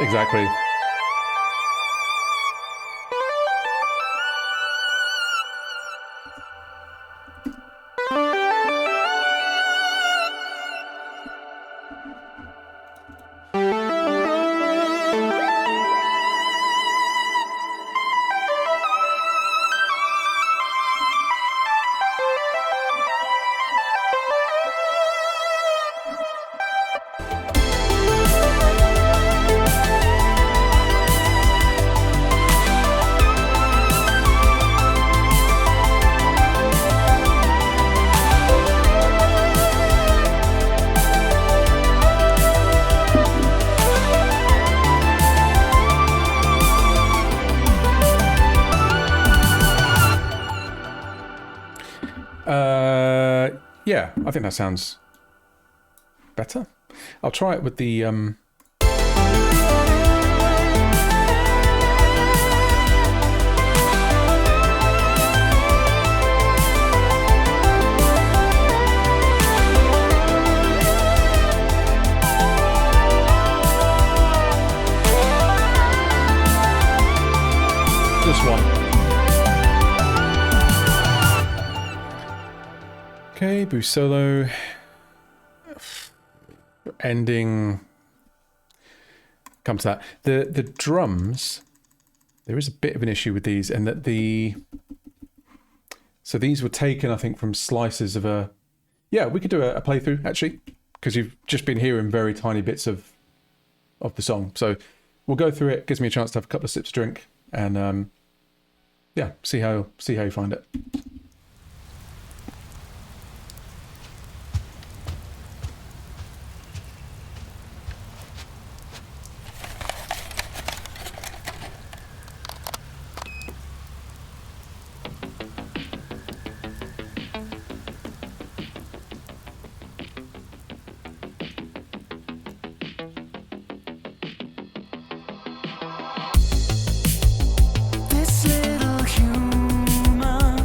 Exactly. Yeah, I think that sounds better. I'll try it with the just one. Okay, boost solo. Ending. Come to that. The drums, there is a bit of an issue with these, and that so these were taken, I think, from slices of a... Yeah, we could do a playthrough, actually, because you've just been hearing very tiny bits of the song. So we'll go through it. Gives me a chance to have a couple of sips of drink, and yeah, see how you find it. This little human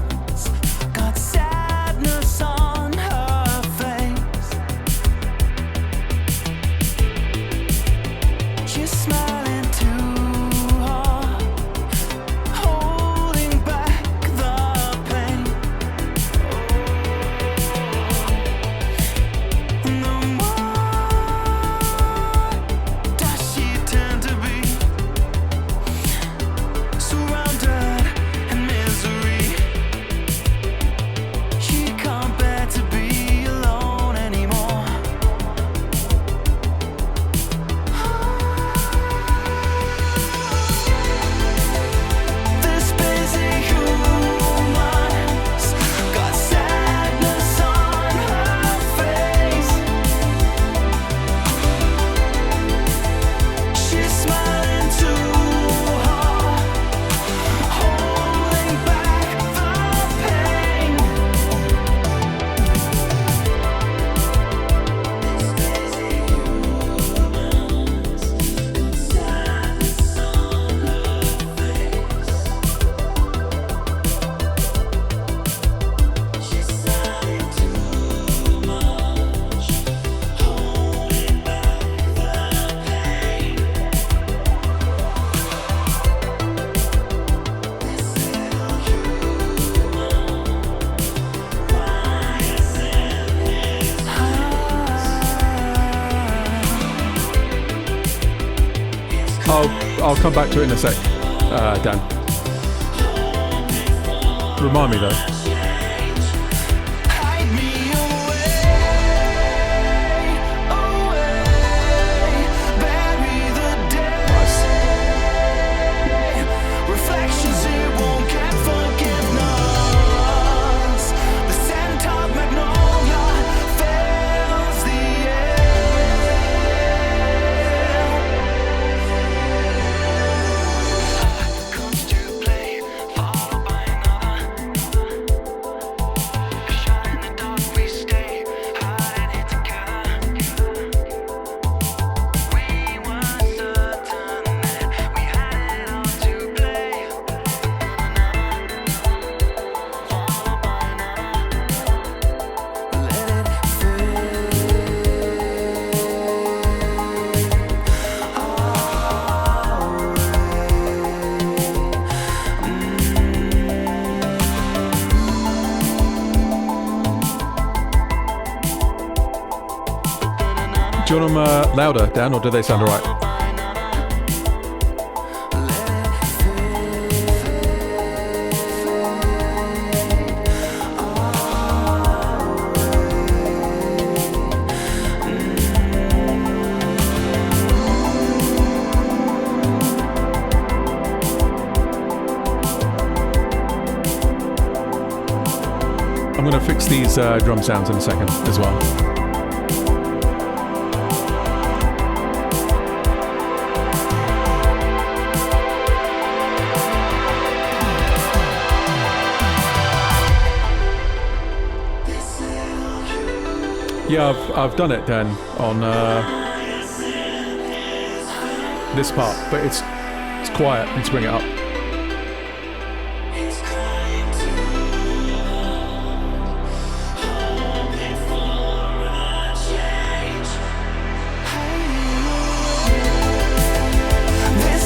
I'll come back to it in a sec, Dan. Remind me though. Hide me away, bury the day. Nice. Reflections, it won't get forgiveness. The scent of magnolia fills the air. Comes to play, followed by another. A shot in the dark, we stay hiding here together. We were certain that we had it all to play. Followed by another. Let it Do you want them louder, Dan, or do they sound alright? I'm going to fix these drum sounds in a second as well. Yeah, I've done it, Dan, on this part, but it's quiet. Let's bring it up. This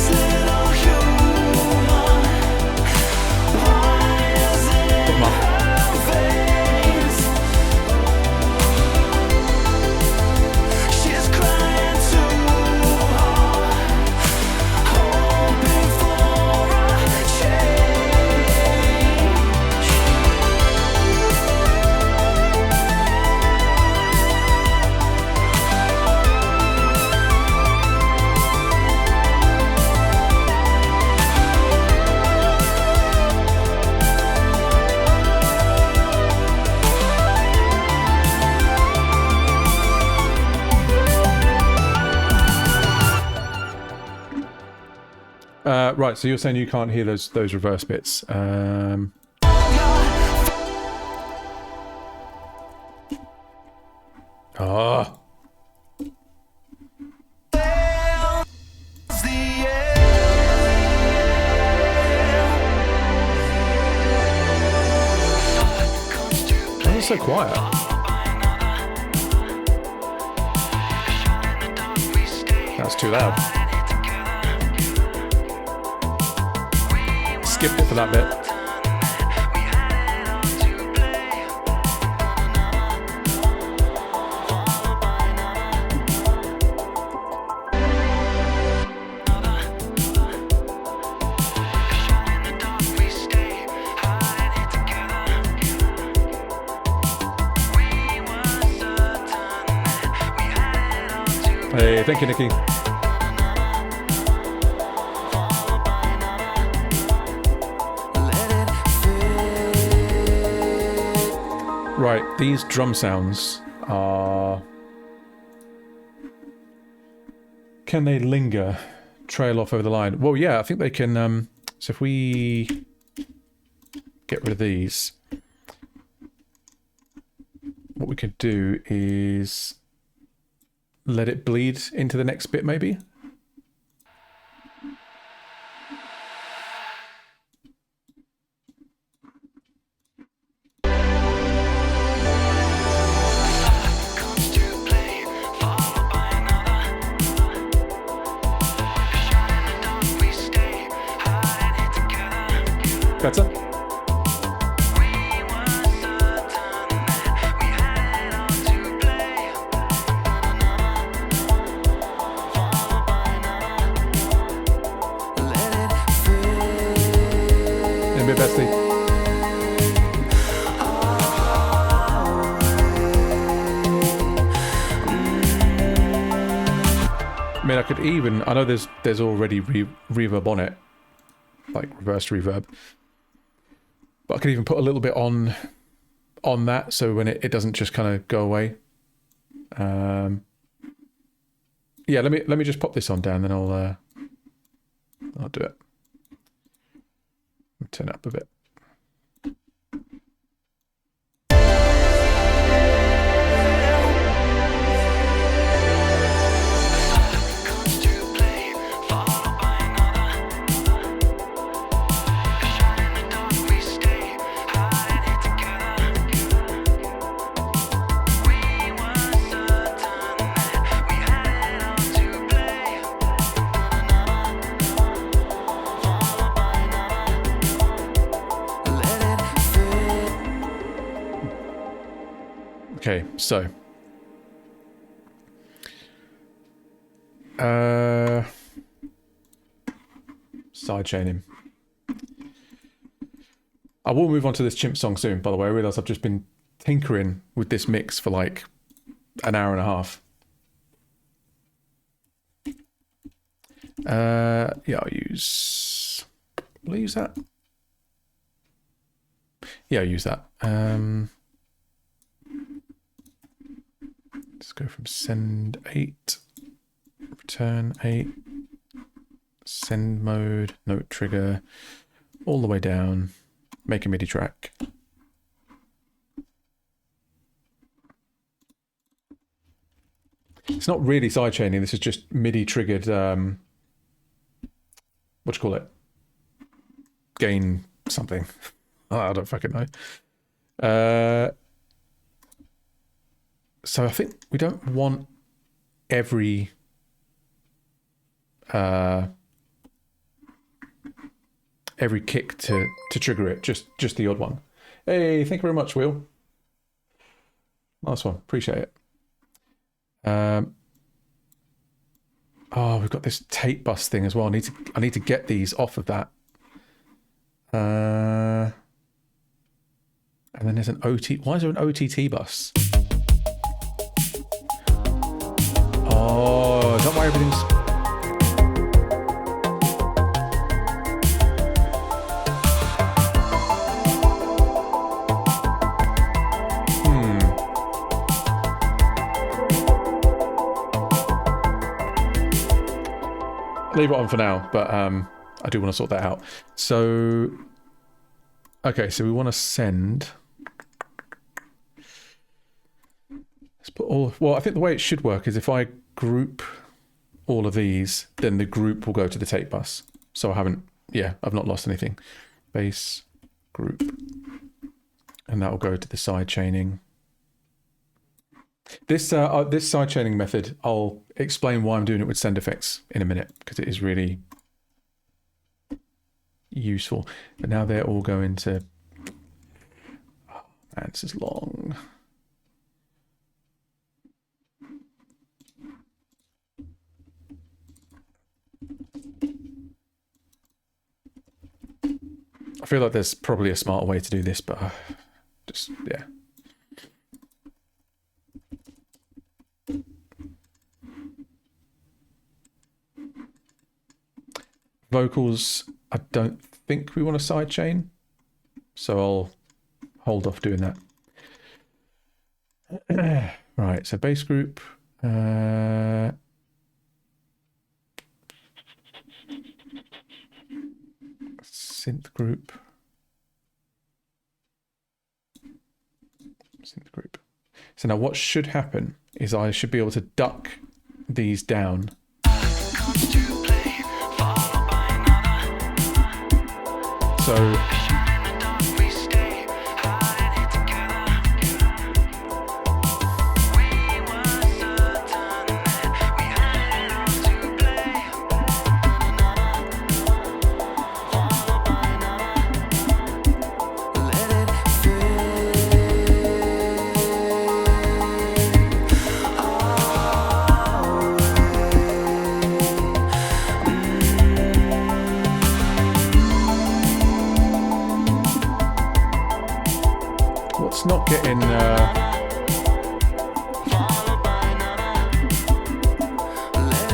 little human, why is it Put 'em up. veins? She's crying too hard, hoping for a change. Right, so you're saying you can't hear those reverse bits. Ah. Fills the air. Why is it so quiet? That's too loud. Skipped it for that bit. Hey, thank you, Nikki. Right, these drum sounds are... Can they linger, trail off over the line? Well, yeah, I think they can... So if we get rid of these, what we could do is let it bleed into the next bit, maybe? Better? bit, bestie. I mean, I could even... I know there's already reverb on it, like reverse reverb, but I could even put a little bit on that, so when it doesn't just kind of go away. Yeah, let me just pop this on down, then I'll do it. Turn it up a bit. Okay, so sidechaining. I will move on to this chimp song soon, by the way. I realise I've just been tinkering with this mix for like an hour and a half. Yeah, I'll use that? Yeah, I'll use that. Let's go from send 8, return 8, send mode, note trigger, all the way down, make a MIDI track. It's not really sidechaining, this is just MIDI triggered, what do you call it? Gain something. I don't fucking know. So I think we don't want every kick to trigger it, just the odd one. Hey, thank you very much, Will. Nice one, appreciate it. Oh, we've got this tape bus thing as well. I need to get these off of that. And then there's an OT. Why is there an OTT bus? Oh, is that why everything's... Leave it on for now, but I do want to sort that out. So, okay, so we want to send... Let's put all... Well, I think the way it should work is if I group all of these, then the group will go to the tape bus. So I haven't... Yeah, I've not lost anything. Base, group. And that will go to the side chaining. This side chaining method, I'll explain why I'm doing it with send effects in a minute, because it is really useful. But now they're all going to... Oh, man, this is long. I feel like there's probably a smarter way to do this, but just, yeah. Vocals, I don't think we want to sidechain, so I'll hold off doing that. Right, so bass group. Synth group. Synth group. So now what should happen is I should be able to duck these down. So It's not getting. followed by another. Let it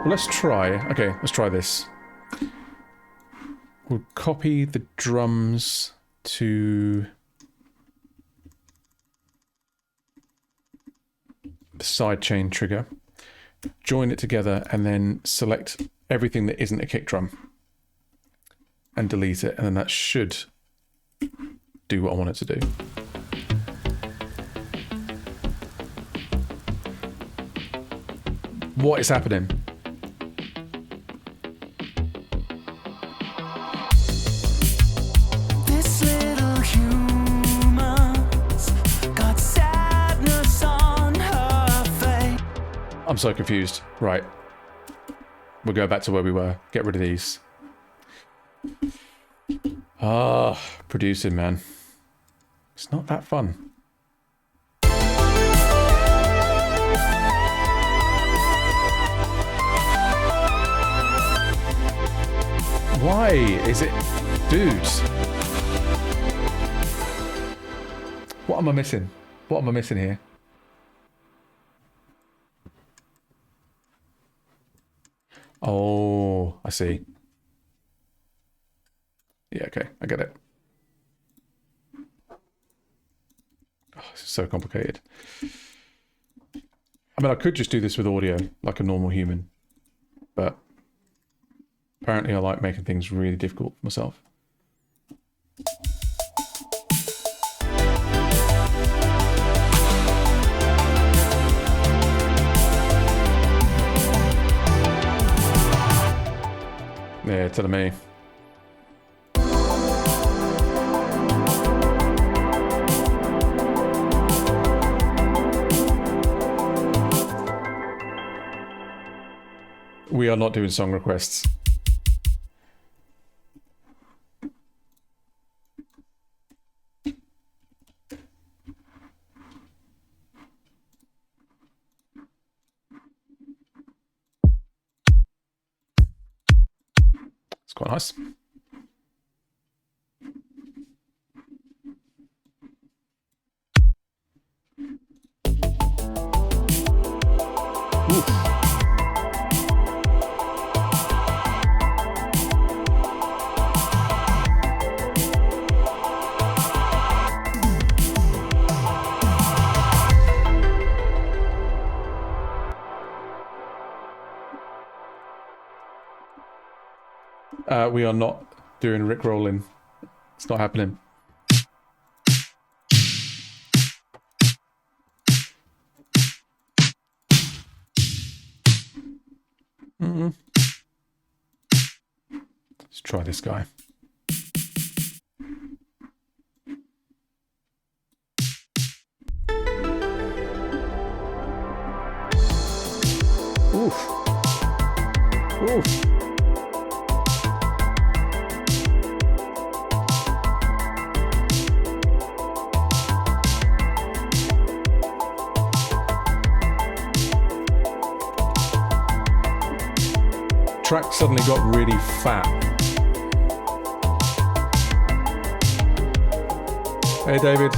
Well, let's try. Okay, let's try this. We'll copy the drums to the sidechain trigger, join it together, and then select everything that isn't a kick drum and delete it, and then that should do what I want it to do. What is happening? This little human's got sadness on her face. I'm so confused. Right. We'll go back to where we were. Get rid of these. Ah, producing, man. It's not that fun. Why is it... Dudes. What am I missing? What am I missing here? Oh, I see. Yeah, okay, I get it. Oh, this is so complicated. I mean, I could just do this with audio, like a normal human. But apparently I like making things really difficult for myself. Yeah, telling me. We are not doing song requests. It's quite nice. Oof. We are not doing Rick rolling. It's not happening. Let's try this guy. Oof. Oof. Track suddenly got really fat. Hey, David.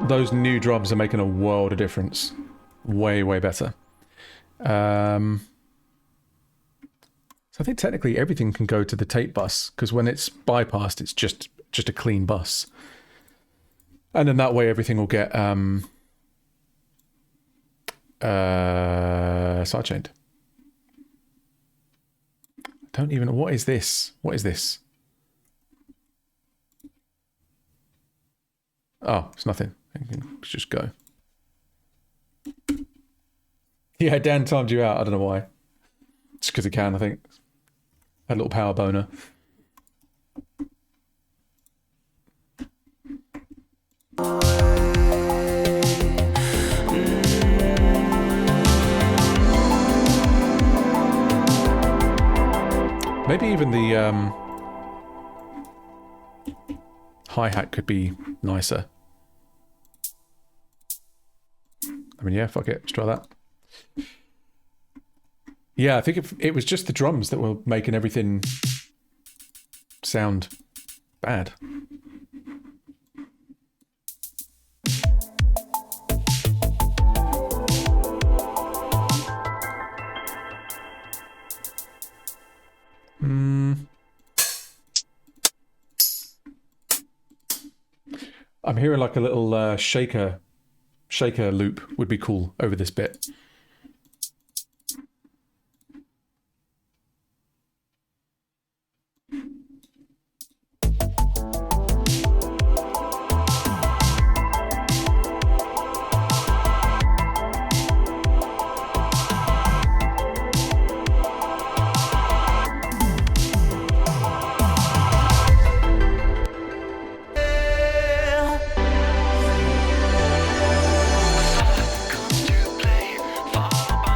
Those new drums are making a world of difference. Way, way better. So I think technically everything can go to the tape bus, because when it's bypassed, it's just a clean bus. And then that way everything will get sidechained. I don't even... What is this? What is this? Oh, it's nothing. Let's just go. Yeah, Dan timed you out. I don't know why. Just because he can, I think. Had a little power boner. Maybe even the hi-hat could be nicer. I mean, yeah, fuck it. Let's try that. Yeah, I think if it was just the drums that were making everything sound bad. I'm hearing like a little shaker loop would be cool over this bit. Comes to play, followed by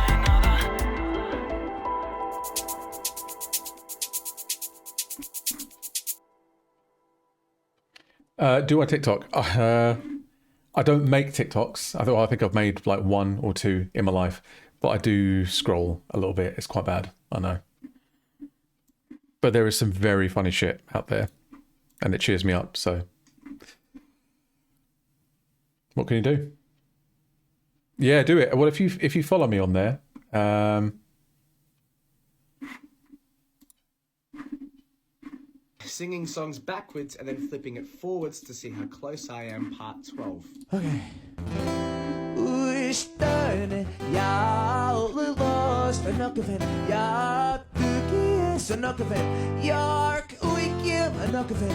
another. Do I TikTok? I don't make TikToks. I think I've made like 1 or 2 in my life, but I do scroll a little bit. It's quite bad, I know. But there is some very funny shit out there, and it cheers me up, so. What can you do? Yeah, do it. Well, if you follow me on there, Singing songs backwards and then flipping it forwards to see how close I am, part 12. Okay. Uistane ja lost anokaven ja tukis anokaven yark uikim anokaven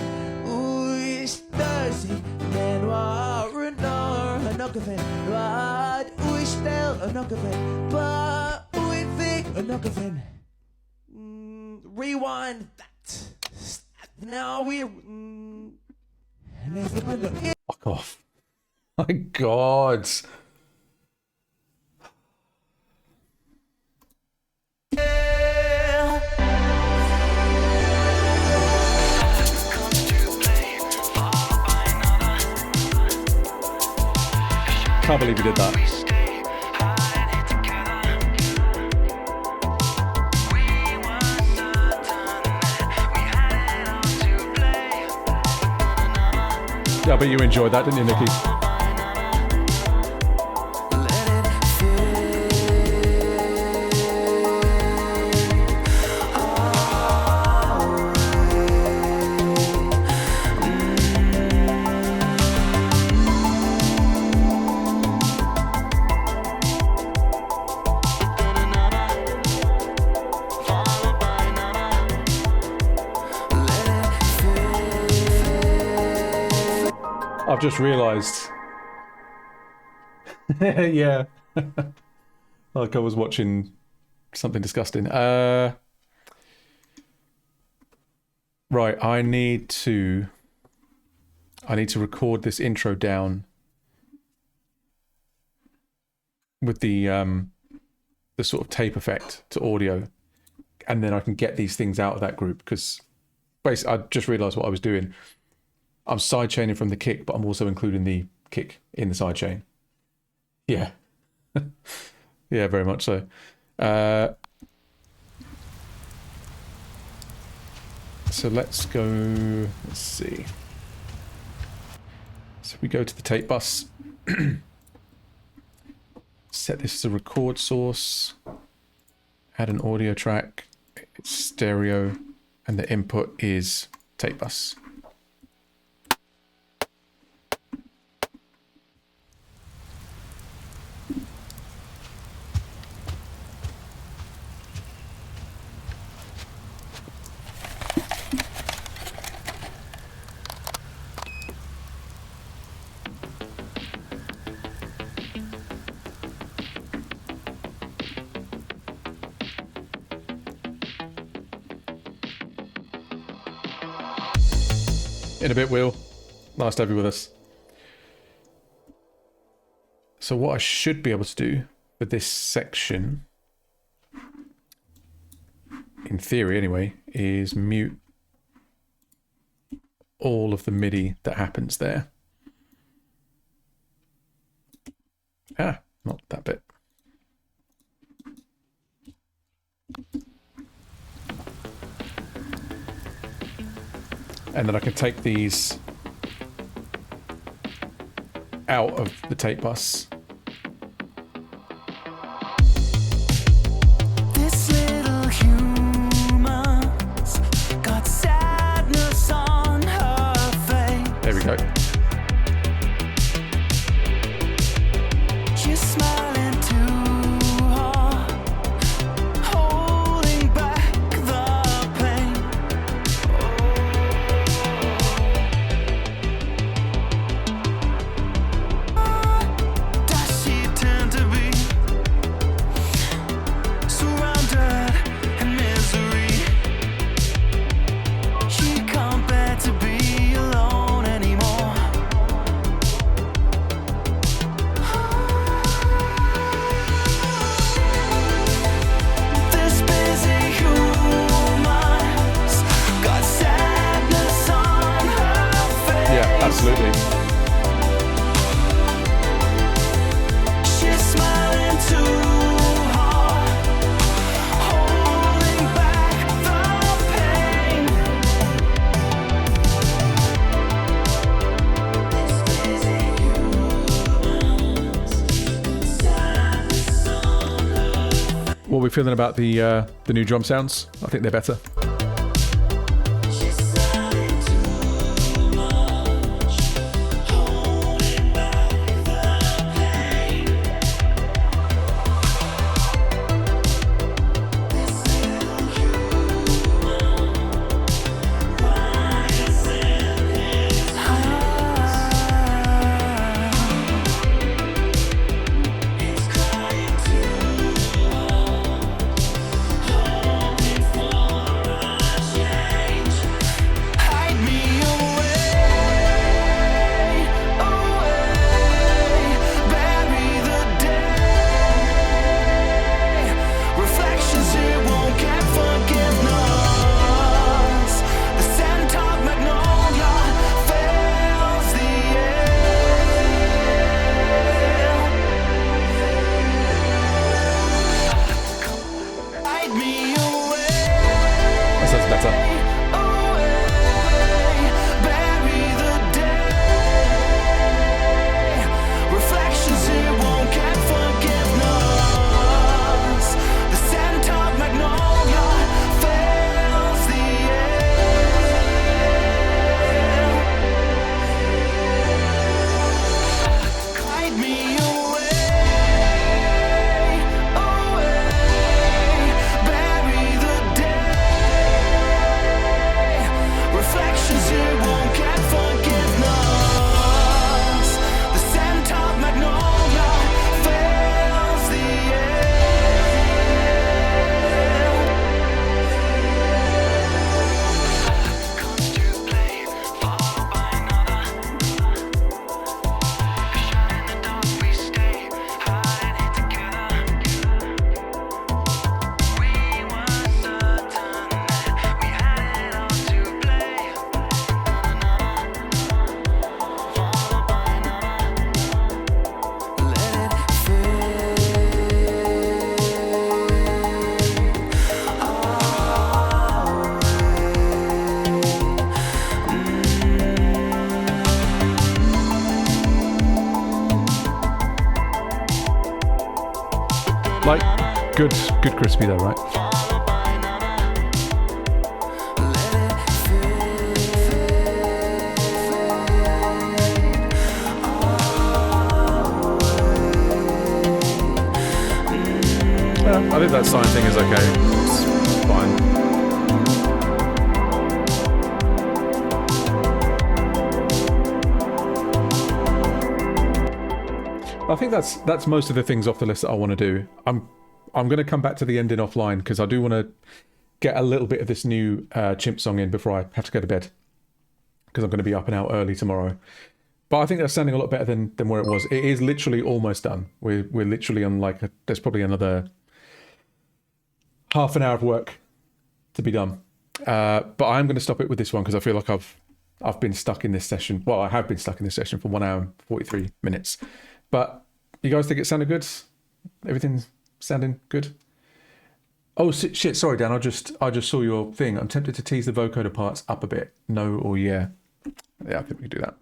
uistasi menwa renar anokaven rad uistel anokaven ba uivik anokaven. Rewind that. Now we're fuck off. My God. Comes to play, followed by another. Can't believe you did that. We stay, hiding it together. We were certain that we had it all to play. Yeah, I bet you enjoyed that, didn't you, Nikki? Let it I've just realised. Yeah. Like I was watching something disgusting. Right, I need to record this intro down with the sort of tape effect to audio, and then I can get these things out of that group, because basically I just realised what I was doing. I'm sidechaining from the kick, but I'm also including the kick in the sidechain. Yeah. Yeah, very much so. So let's go, let's see. So we go to the tape bus. Set this as a record source. Add an audio track. It's stereo. And the input is tape bus. In a bit, Will. Nice to have you with us. So what I should be able to do for this section, in theory anyway, is mute all of the MIDI that happens there. Ah, not that bit. And then I can take these out of the tape bus. This little human's got sadness on her face. There we go. She's smiling too hard, holding back the pain. Does she tend to be surrounded in misery? She can't bear to be alone anymore. This busy human's got sadness on her face. Yeah, absolutely. She's smiling too hard, holding back the pain. This busy human's sadness on her. What are we feeling about the new drum sounds? I think they're better. She's smiling too much, holding back the pain. This little human cries in his heart. He's crying too hard, hoping for a change. Hide me away, bury the day. Reflections here won't get forgiveness. The scent of magnolia fills the air. Hide me away. That sounds better. Bury the day. Reflections here won't get forgiveness. The scent of magnolia fills the air. Hide me away, bury the day. Reflections here won't get forgiveness. The scent of magnolia fills the air. Comes to play, followed by another. Shut in the dark, we stay, hiding it together. We were certain that we had it all to play. Followed by another. Let it Like, good crispy though, right? Followed by another. Let it Yeah, I think that sign thing is okay. It's fine. I think that's most of the things off the list that I want to do. I'm going to come back to the ending offline because I do want to get a little bit of this new Chimp song in before I have to go to bed because I'm going to be up and out early tomorrow. But I think that's sounding a lot better than where it was. It is literally almost done. We're literally on like there's probably another half an hour of work to be done. But I'm going to stop it with this one because I feel like I've been stuck in this session. Well, I have been stuck in this session for 1 hour and 43 minutes. But you guys think it sounded good? Everything's sounding good? Oh shit! Sorry, Dan. I just saw your thing. I'm tempted to tease the vocoder parts up a bit. No or yeah? Yeah, I think we can do that.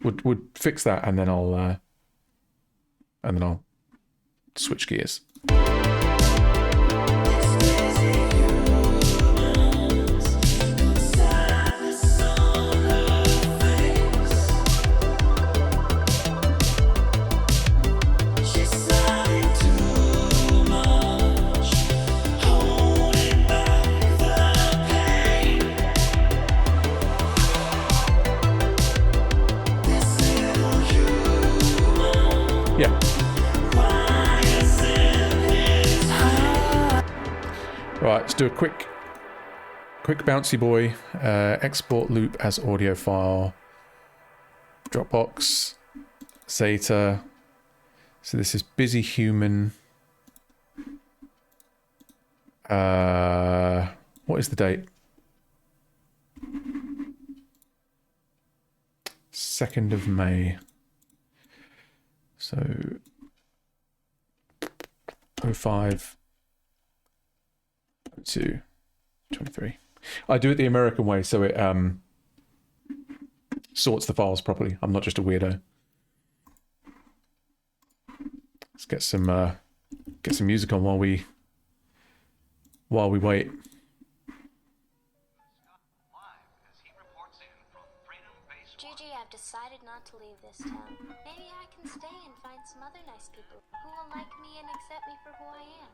Would fix that, and then I'll switch gears. Yeah. Right, let's do a quick bouncy boy. Export loop as audio file. Dropbox. Zeta. So this is busy human. What is the date? 2nd of May. So 05 to 23. I do it the American way, so it sorts the files properly. I'm not just a weirdo. Let's get some music on while we wait. Gigi, I've decided not to leave this town. Maybe I can stay and find some other nice people who will like me and accept me for who I am.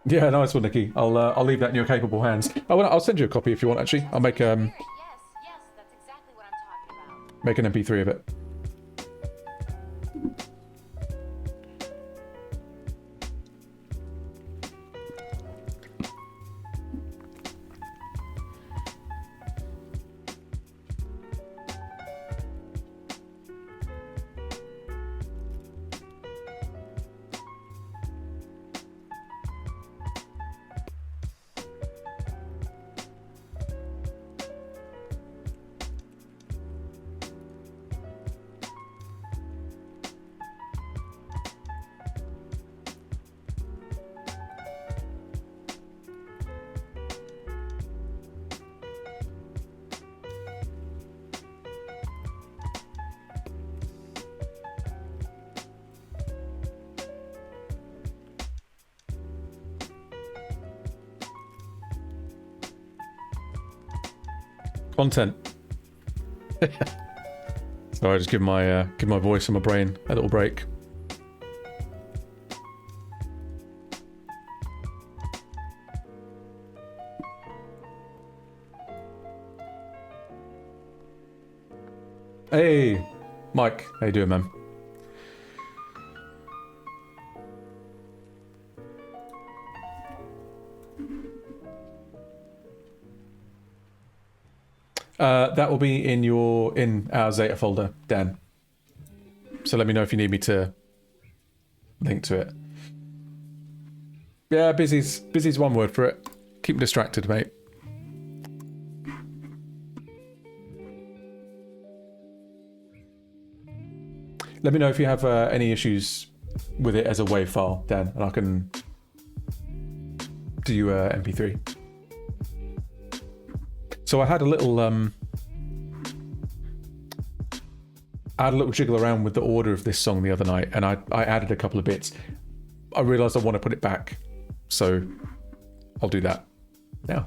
Yeah, nice one, Nikki. I'll leave that in your capable hands. I'll send you a copy if you want. Actually, I'll make Yes, that's exactly what I'm talking about. make an MP3 of it. Content. Sorry, just give my voice and my brain a little break. Hey, Mike, how you doing, man? That will be in our Zeta folder, Dan. So let me know if you need me to link to it. Yeah, busy's one word for it. Keep distracted, mate. Let me know if you have any issues with it as a WAV file, Dan, and I can do you MP3. So I had a little jiggle around with the order of this song the other night, and I added a couple of bits. I realised I want to put it back, so I'll do that now.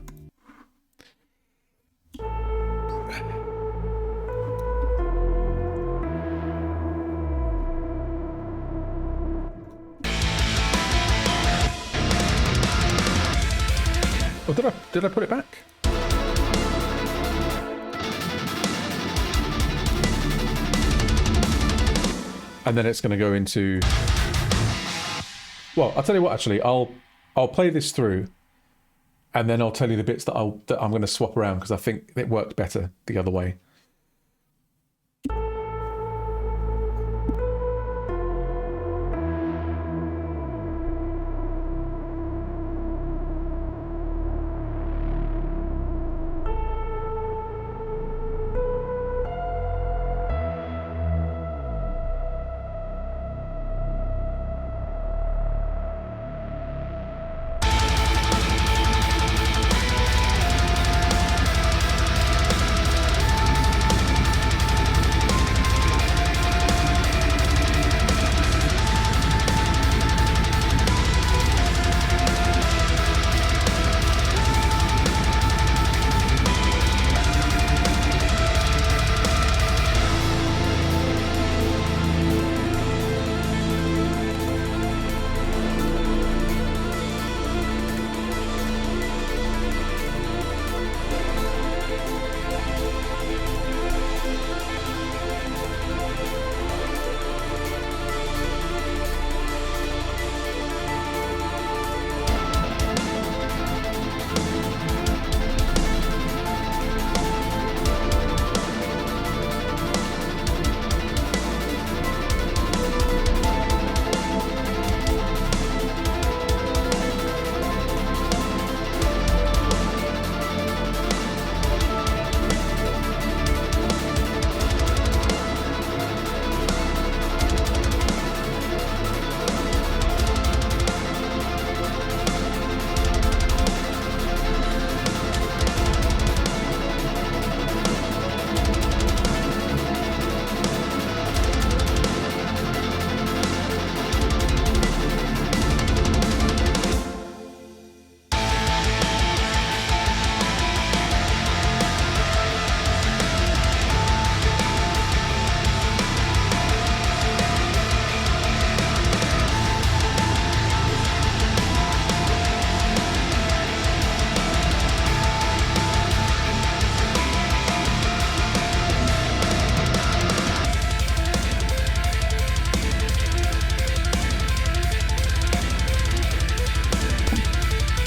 Oh, did I put it back? And then it's going to go into... Well, I'll tell you what, actually. I'll play this through, and then I'll tell you the bits that I'm going to swap around, because I think it worked better the other way.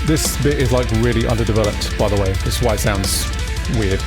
This bit is like really underdeveloped, by the way. This is why it sounds weird.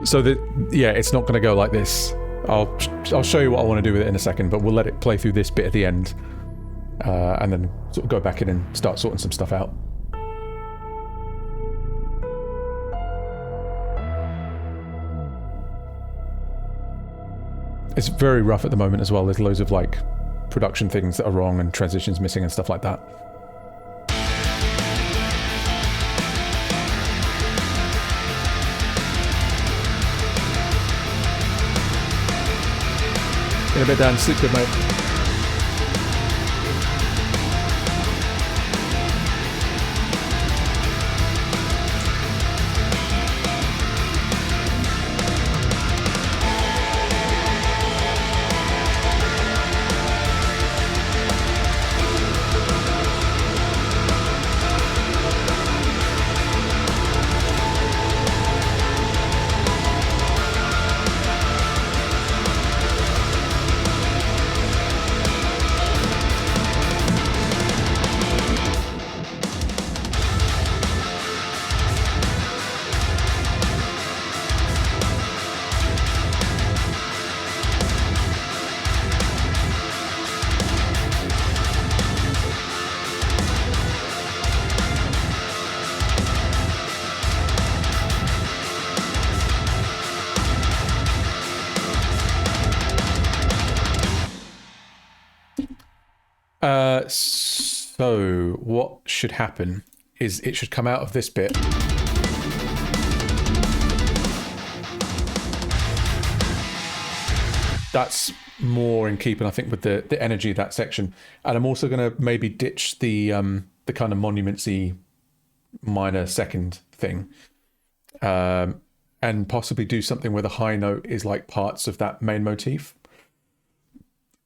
So yeah, it's not going to go like this. I'll show you what I want to do with it in a second, but we'll let it play through this bit at the end, and then sort of go back in and start sorting some stuff out. It's very rough at the moment as well. There's loads of like production things that are wrong and transitions missing and stuff like that. In a bit, Dan. Sleep good, mate. So what should happen is it should come out of this bit. That's more in keeping, I think, with the energy of that section. And I'm also going to maybe ditch the kind of monumency minor second thing, and possibly do something where the high note is like parts of that main motif.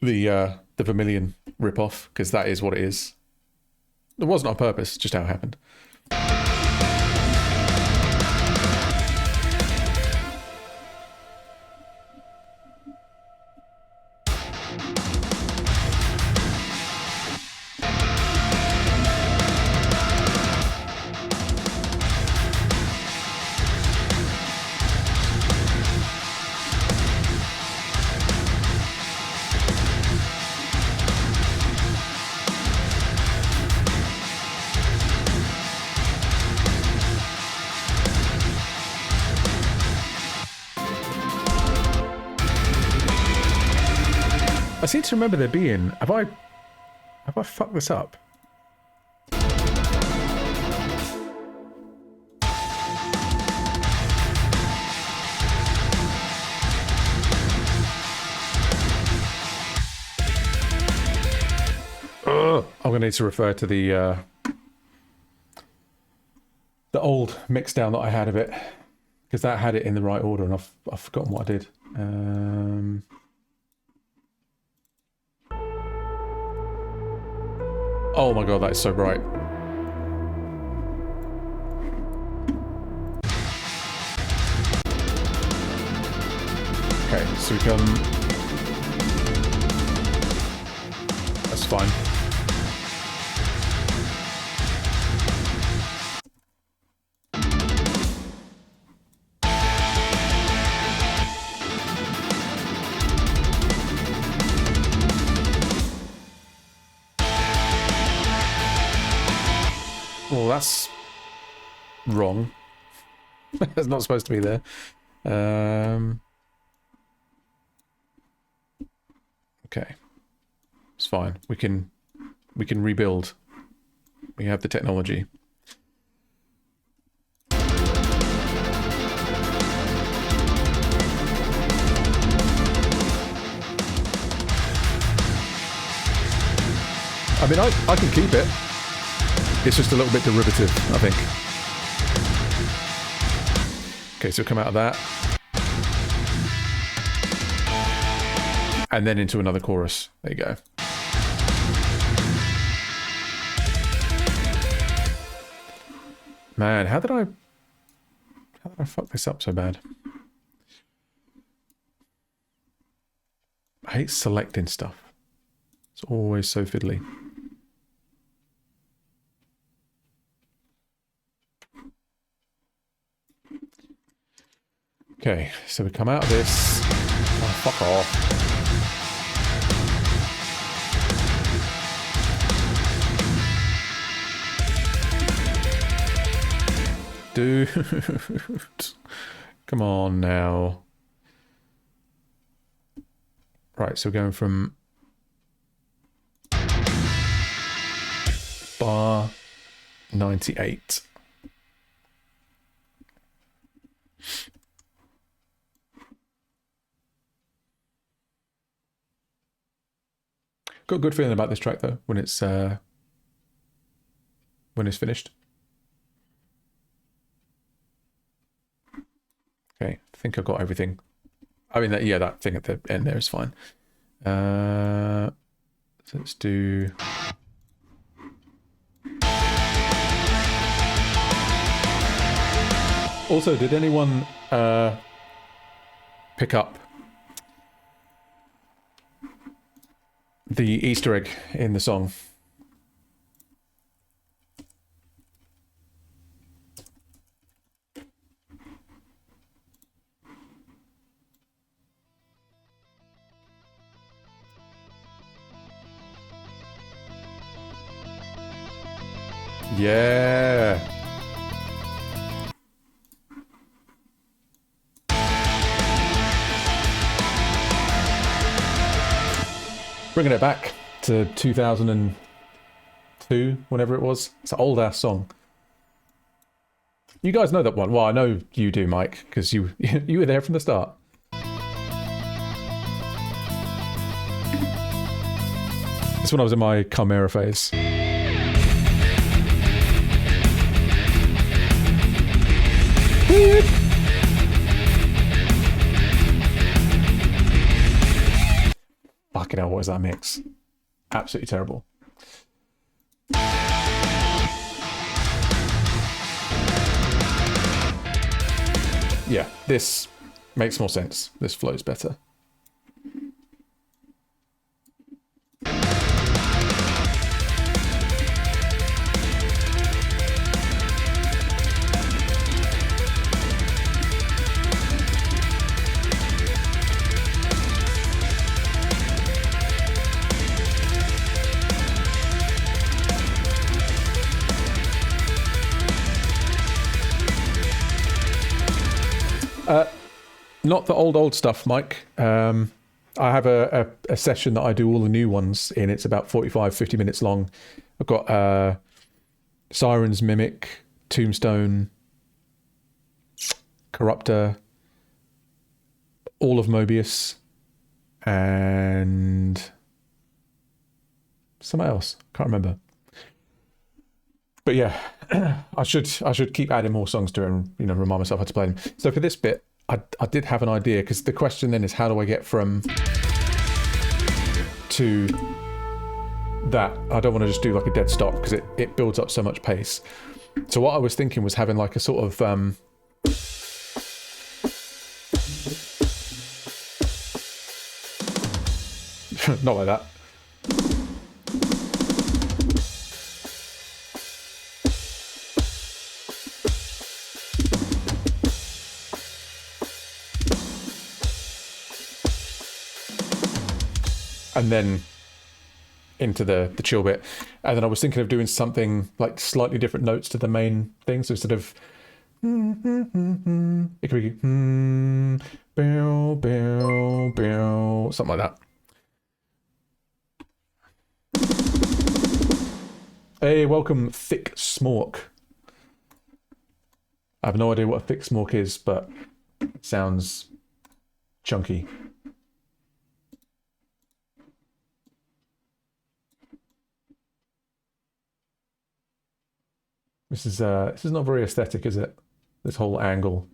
The Vermilion ripoff, because that is what it is. It wasn't on purpose, just how it happened. I seem to remember there being... Have I fucked this up? I'm going to need to refer to the old mix down that I had of it, because that had it in the right order, and I've forgotten what I did. Oh my god, that is so bright. Okay, so we can... That's fine. Well, that's wrong. That's not supposed to be there. Okay, it's fine. We can rebuild. We have the technology. I mean, I can keep it. It's just a little bit derivative, I think. Okay, so come out of that. And then into another chorus. There you go. Man, how did I fuck this up so bad? I hate selecting stuff. It's always so fiddly. Okay, so we come out of this. Oh, fuck off. Dude. Come on now. Right, so we're going from bar 98. Got a good feeling about this track though when it's finished. Okay, I think I've got everything. I mean, that thing at the end there is fine. So let's do. Also, did anyone pick up the Easter egg in the song? Yeah. Bringing it back to 2002, whenever it was. It's an old ass song. You guys know that one. Well, I know you do, Mike, because you were there from the start. It's when I was in my Chimera phase. Fucking hell, what is that mix? Absolutely terrible. Yeah, this makes more sense. This flows better. Not the old stuff, Mike. I have a session that I do all the new ones in. It's about 50 minutes long. I've got Sirens, Mimic, Tombstone, Corruptor, all of Mobius, and something else. Can't remember. But yeah, I should keep adding more songs to it and remind myself how to play them. So for this bit, I did have an idea, because the question then is, how do I get from to that? I don't want to just do like a dead stop, because it builds up so much pace. So what I was thinking was having like a sort of not like that. And then into the chill bit. And then I was thinking of doing something like slightly different notes to the main thing. So instead of it could be bow, bow, bow, something like that. Hey, welcome, Thick Smork. I have no idea what a thick smork is, but it sounds chunky. This is not very aesthetic, is it? This whole angle.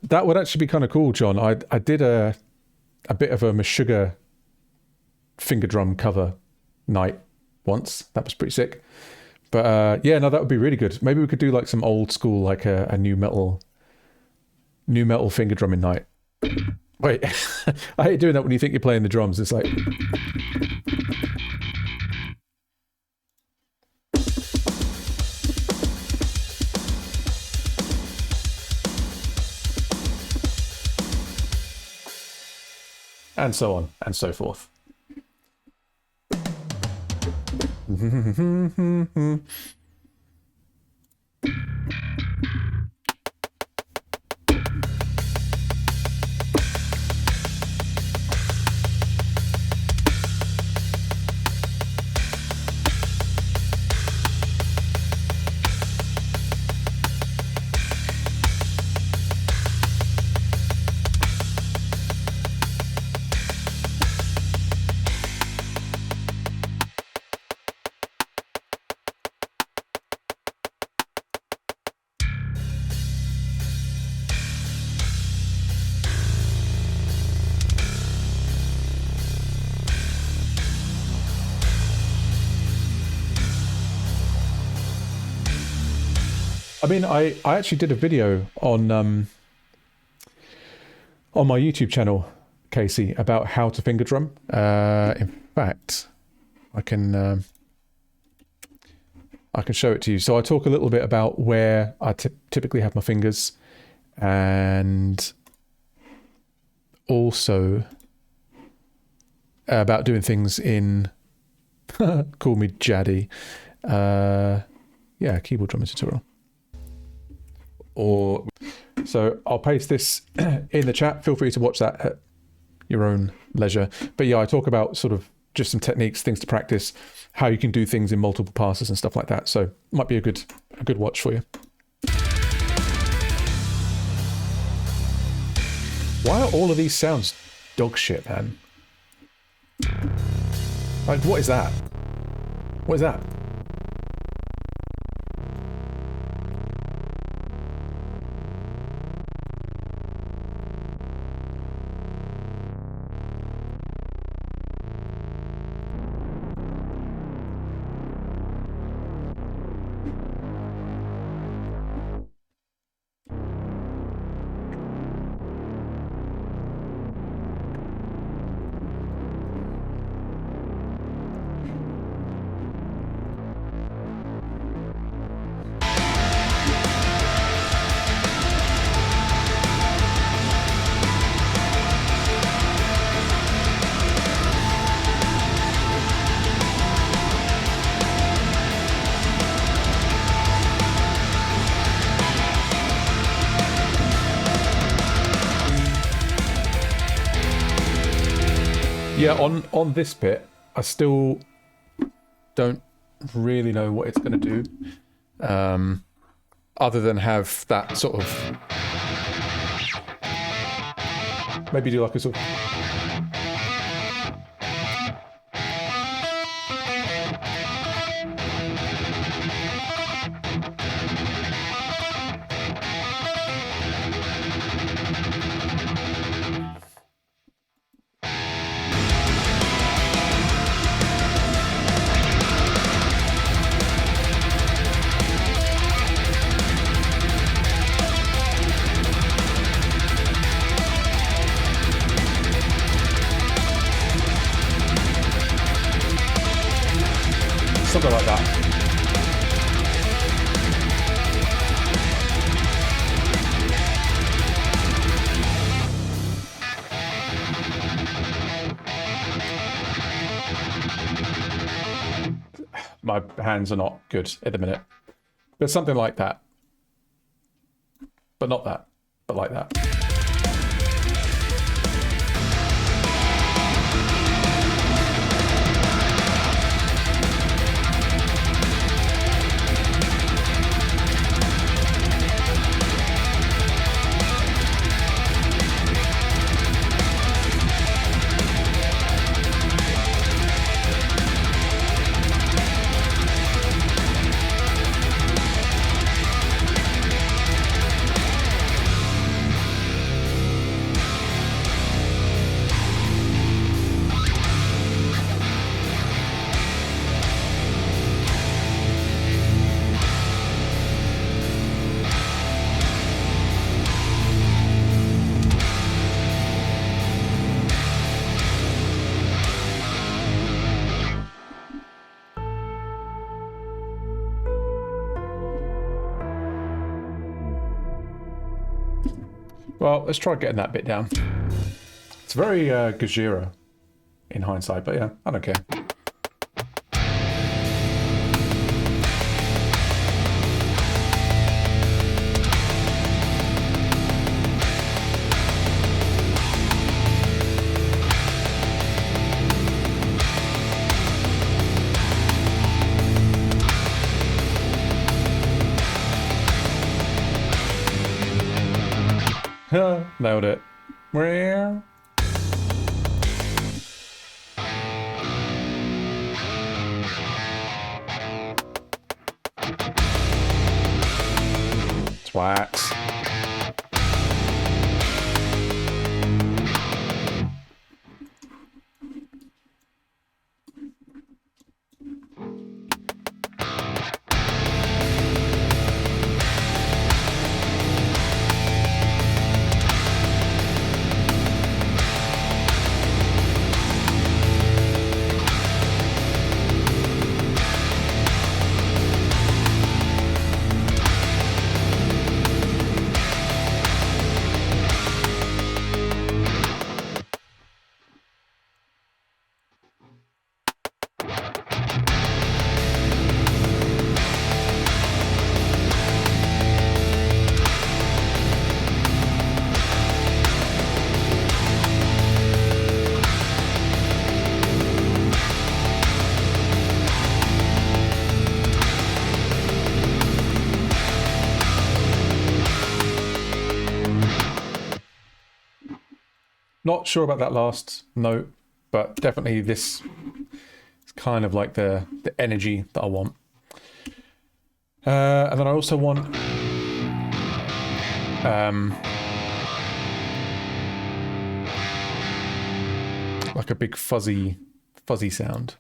That would actually be kind of cool, John. I did a bit of a Meshuggah finger drum cover night once. That was pretty sick. But yeah, no, that would be really good. Maybe we could do like some old school, like a new metal finger drumming night. Wait, I hate doing that when you think you're playing the drums. It's like. And so on and so forth. I mean, I actually did a video on my YouTube channel, Casey, about how to finger drum. In fact, I can show it to you. So I talk a little bit about where I typically have my fingers, and also about doing things in call me Djaddy. Yeah, keyboard drumming tutorial. Or so I'll paste this in the chat. Feel free to watch that at your own leisure. But yeah, I talk about sort of just some techniques, things to practice, how you can do things in multiple passes and stuff like that. So might be a good watch for you. Why are all of these sounds dog shit, man? Like, what is that? What is that? Yeah, on this bit, I still don't really know what it's going to do, other than have that sort of, maybe do like a sort of, something like that. My hands are not good at the minute. But something like that. But not that. But like that. Well, let's try getting that bit down. It's very Gajira in hindsight, but yeah, I don't care. Nailed it. Where? Twats. Not sure about that last note, but definitely this is kind of like the energy that I want. And then I also want like a big fuzzy sound.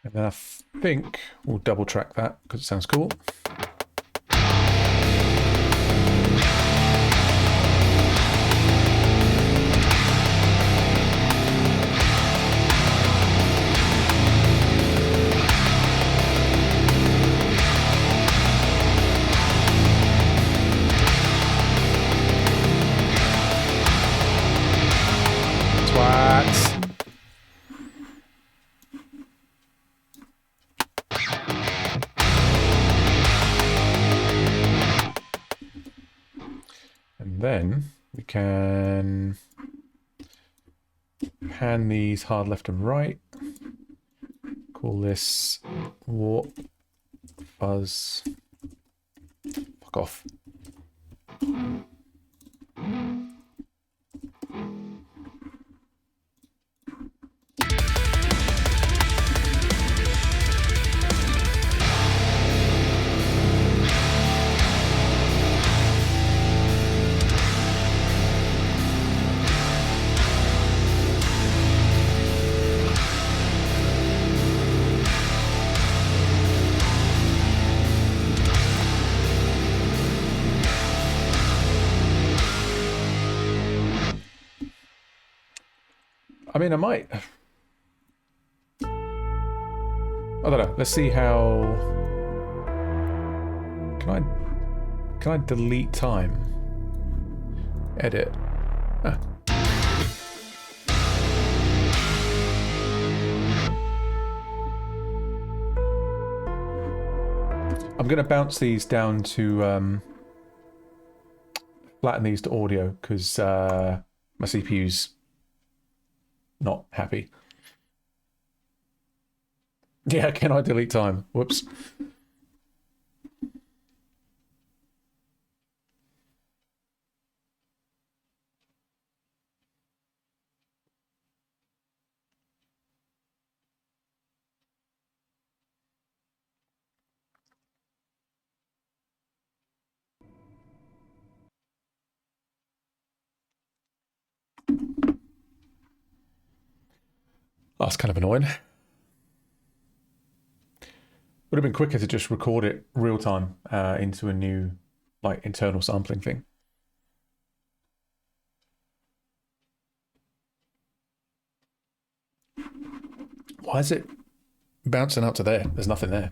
And then I think we'll double track that because it sounds cool. Twats. And then we can pan these hard left and right. Call this warp Buzz. Fuck off. I mean, I might. I don't know. Let's see how. Can I delete time? Edit. Ah. I'm gonna bounce these down to flatten these to audio because my CPU's not happy. Yeah, can I delete time? Whoops. That's kind of annoying. Would have been quicker to just record it real time into a new, like, internal sampling thing. Why is it bouncing out to there? There's nothing there.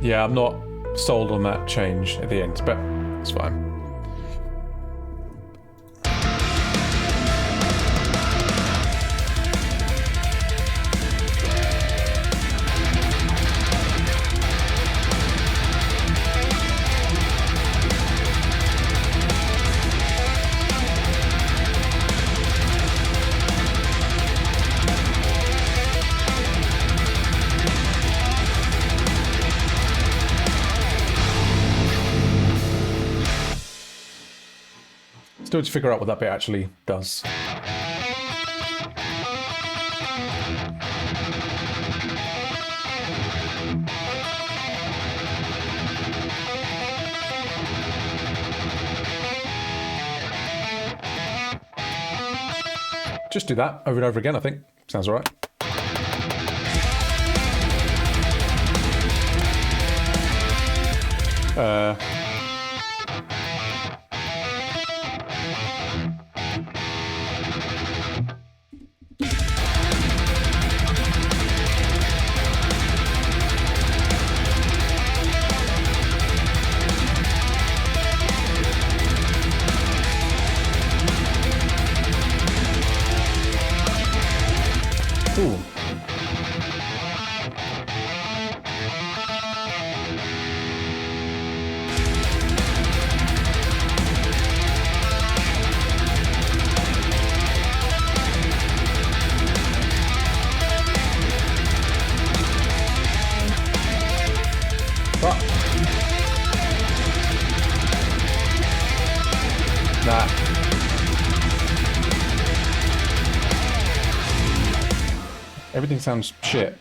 Yeah, I'm not sold on that change at the end, but it's fine. Still to figure out what that bit actually does. Just do that over and over again, I think. Sounds all right. Ooh. What? Nah. Everything sounds shit.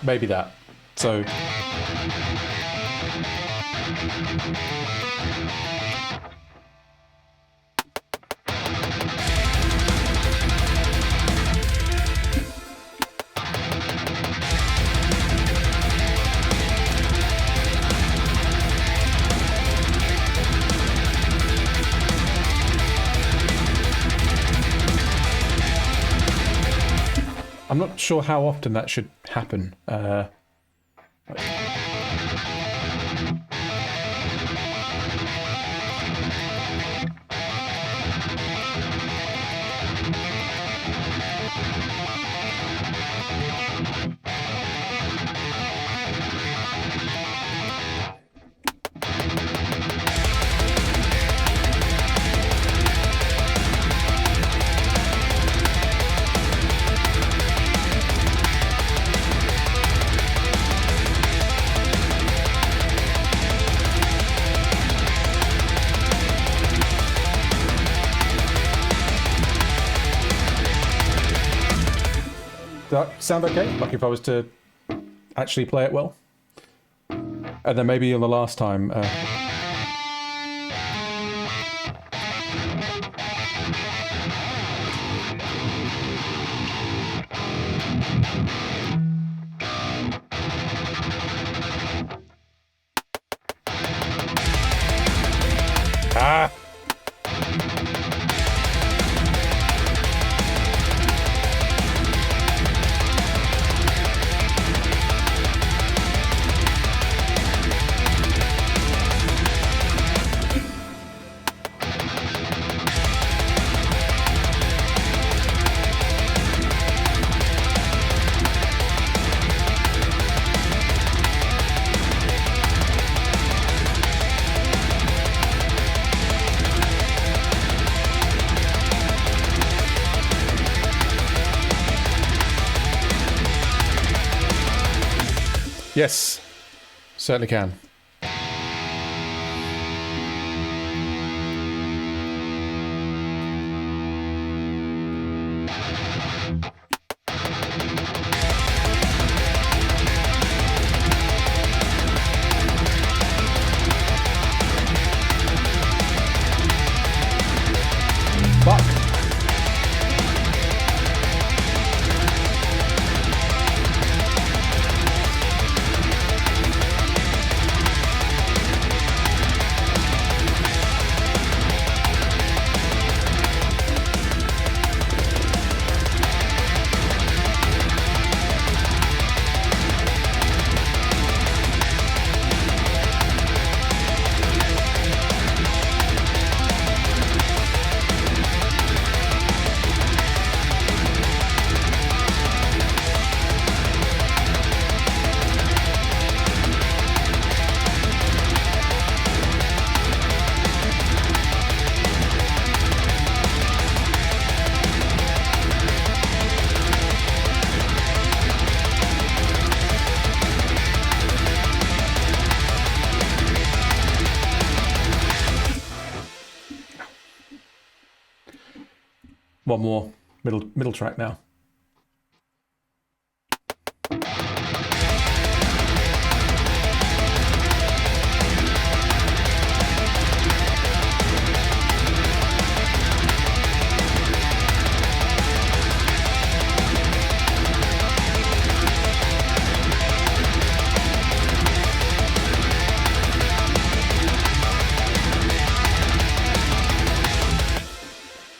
maybe that. So I'm not sure how often that should happen. Does that sound okay? Like if I was to actually play it well? And then maybe on the last time... Ah! Yes, certainly can. Fuck. One more middle track now.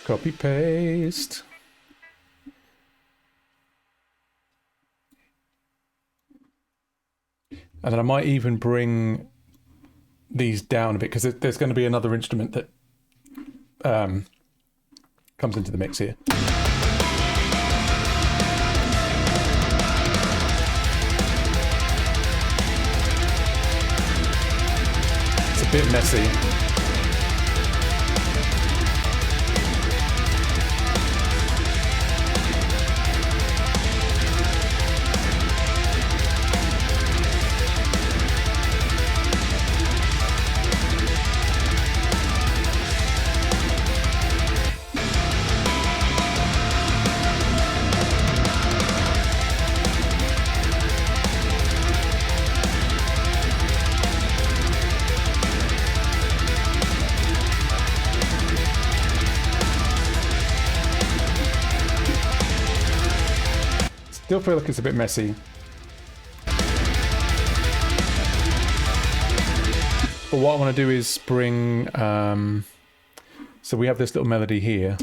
Copy paste. And then I might even bring these down a bit because there's going to be another instrument that comes into the mix here. It's a bit messy. Still feel like it's a bit messy. But what I want to do is bring... so we have this little melody here.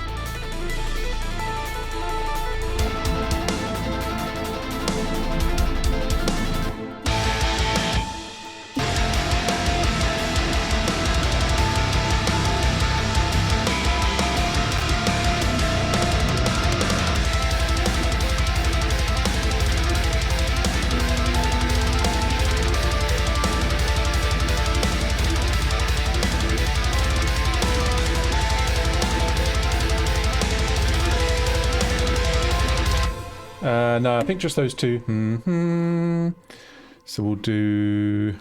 No, I think just those two. So we'll do...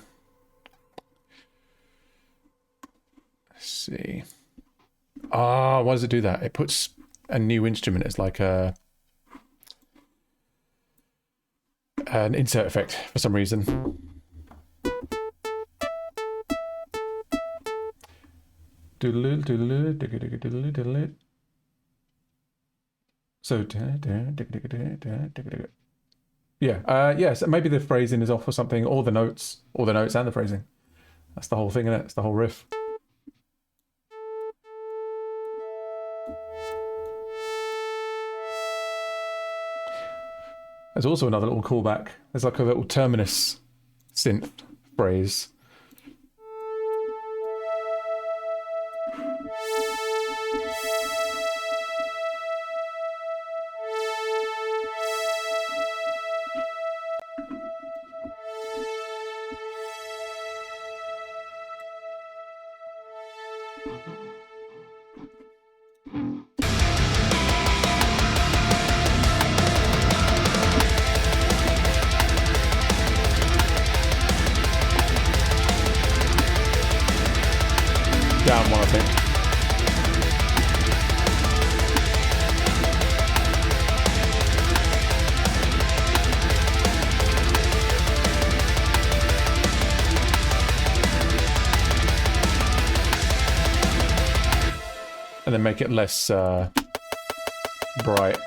Let's see. Ah, why does it do that? It puts a new instrument as like an insert effect for some reason. So, yeah, so maybe the phrasing is off or something, or the notes and the phrasing. That's the whole thing, isn't it? It's the whole riff. There's also another little callback. There's like a little terminus synth phrase. Down one, I think. And then make it less bright.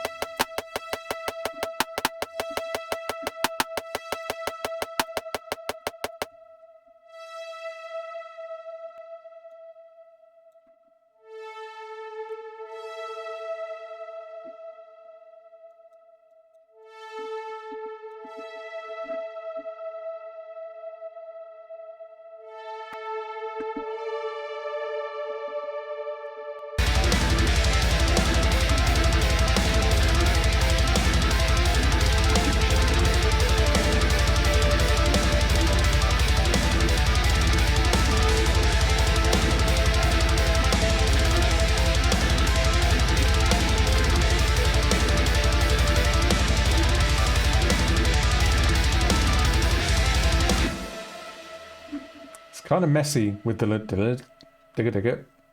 Kind of messy with the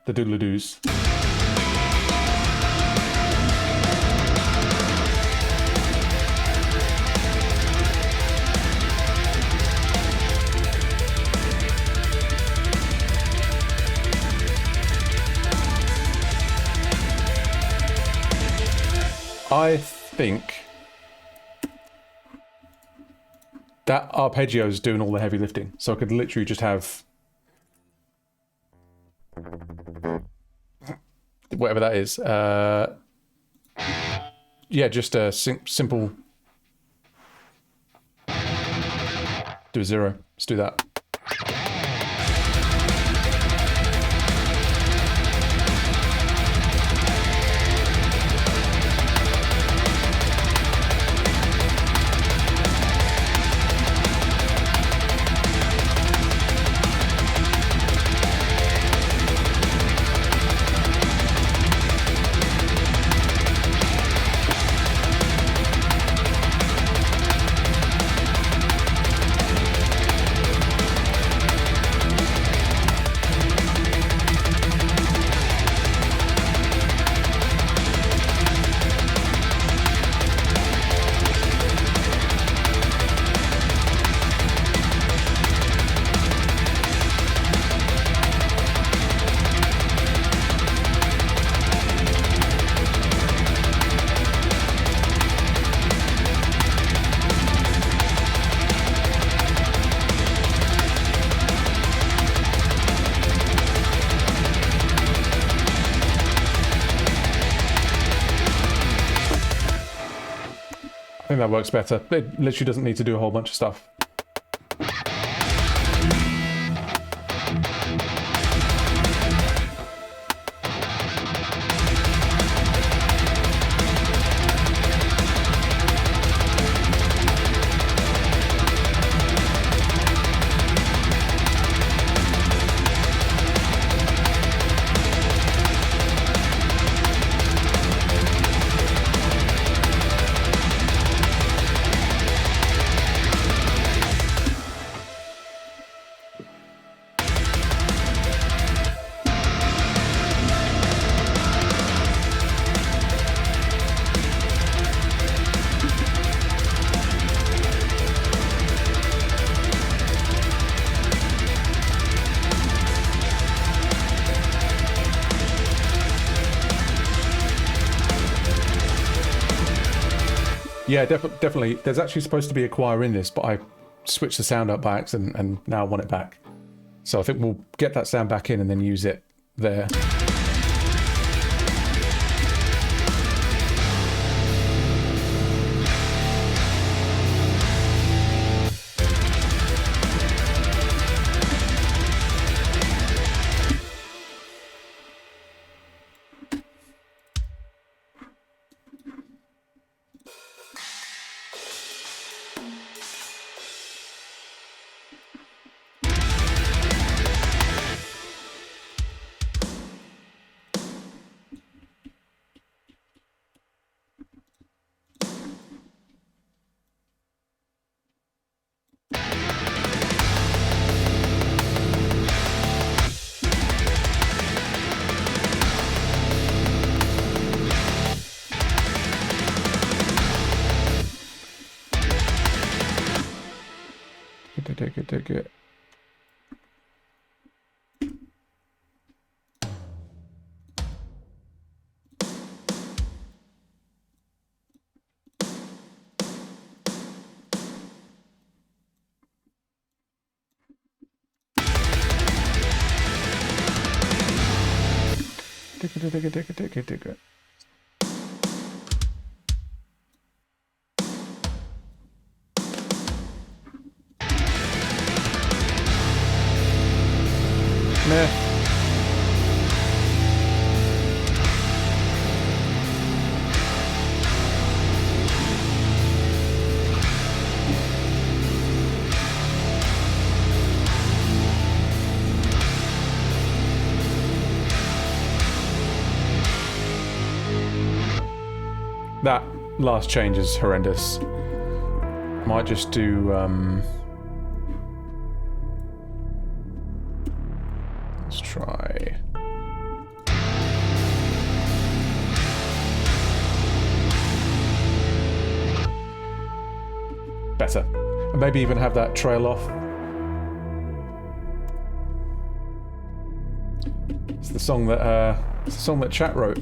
doodle-doos. I think that arpeggio is doing all the heavy lifting, so I could literally just have whatever that is. Yeah, just a simple. Do a 0. Let's do that. think that works better. It literally doesn't need to do a whole bunch of stuff. Yeah, definitely. There's actually supposed to be a choir in this, but I switched the sound up by accident and now I want it back. So I think we'll get that sound back in and then use it there. Take it. Take it. Meh. That last change is horrendous. Might just do let's try. Better. And maybe even have that trail off. It's the song that chat wrote.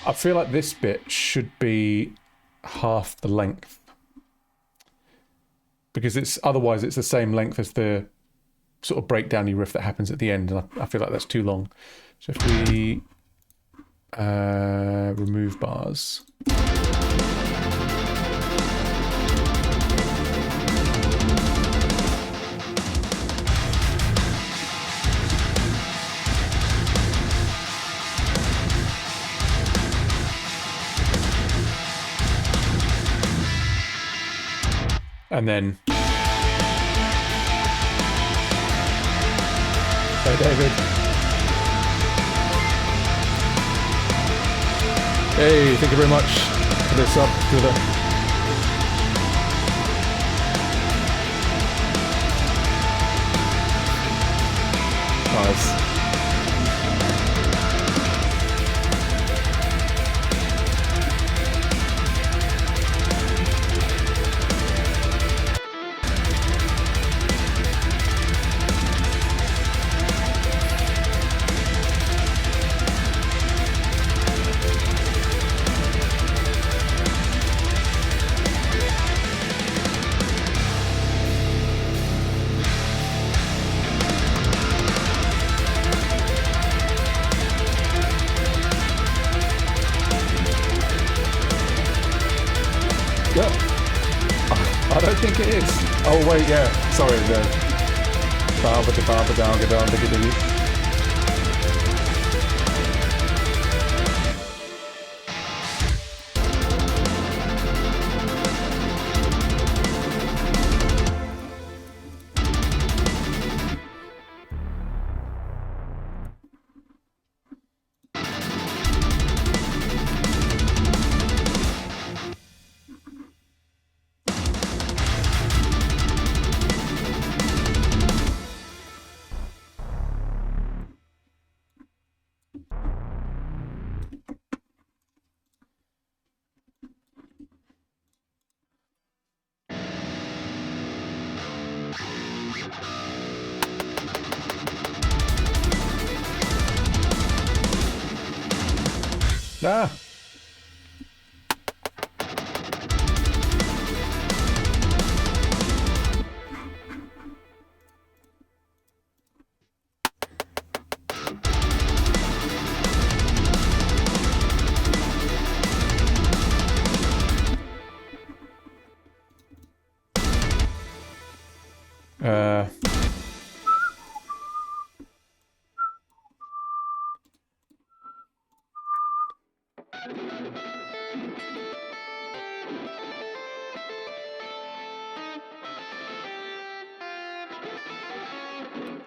I feel like this bit should be half the length, because otherwise it's the same length as the sort of breakdowny riff that happens at the end, and I feel like that's too long. So if we remove bars. And then, hey David. Hey, thank you very much for this sub to the. Nice. think it is. Oh wait, yeah. Sorry, the barba da barba da da diggy diggy. Ah!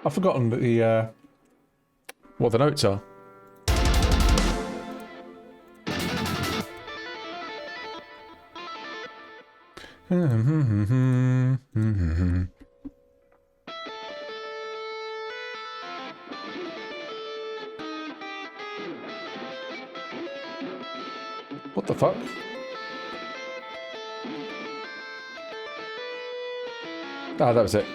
I've forgotten the what the notes are. What the fuck? Ah, that was it.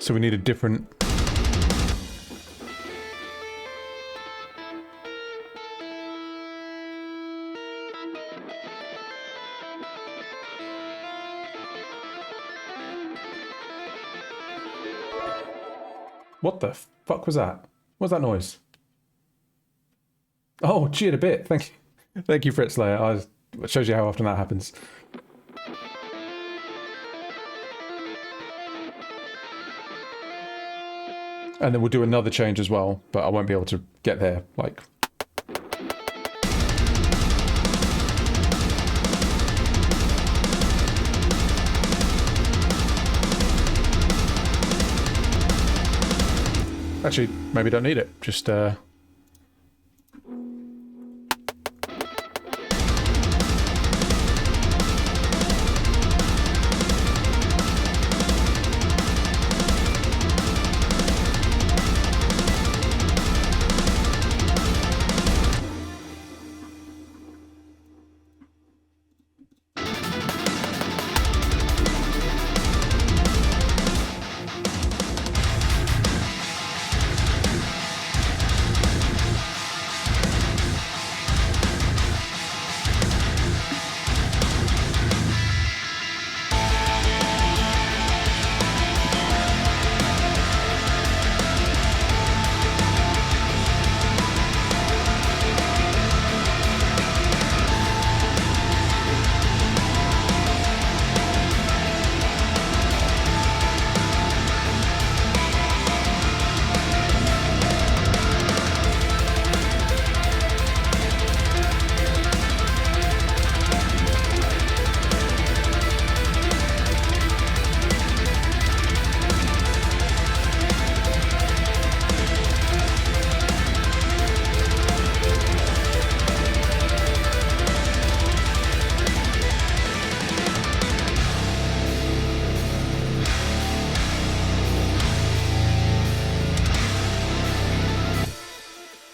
So we need a different... What the fuck was that? What was that noise? Oh, cheered a bit. Thank you. Thank you, Fritz Slayer. It shows you how often that happens. And then we'll do another change as well, but I won't be able to get there, like... Actually, maybe don't need it. Just,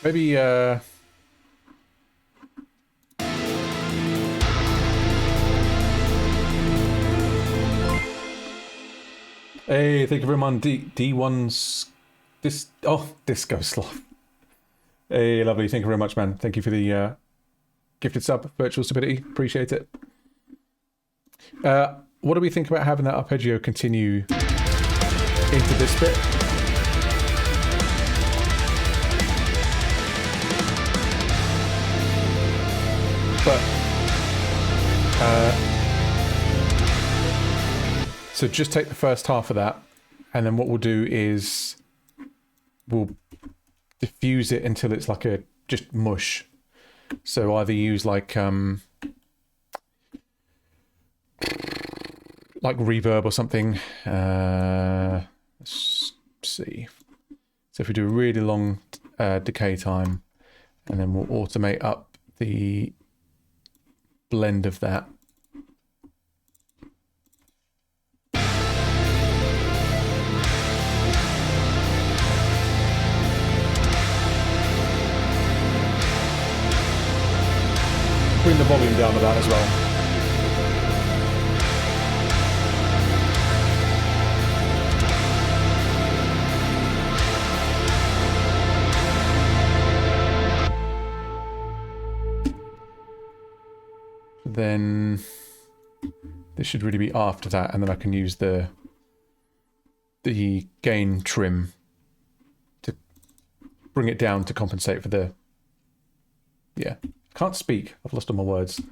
maybe, Hey, thank you very much. D1's... Disco Sloth. Hey, lovely. Thank you very much, man. Thank you for the gifted sub, Virtual Stability. Appreciate it. What do we think about having that arpeggio continue into this bit? But so just take the first half of that, and then what we'll do is we'll diffuse it until it's like a just mush. So either use like reverb or something. Let's see. So if we do a really long decay time, and then we'll automate up the blend of that. Bring the volume down to that as well. Then this should really be after that, and then I can use the gain trim to bring it down to compensate for the... Yeah, can't speak. I've lost all my words.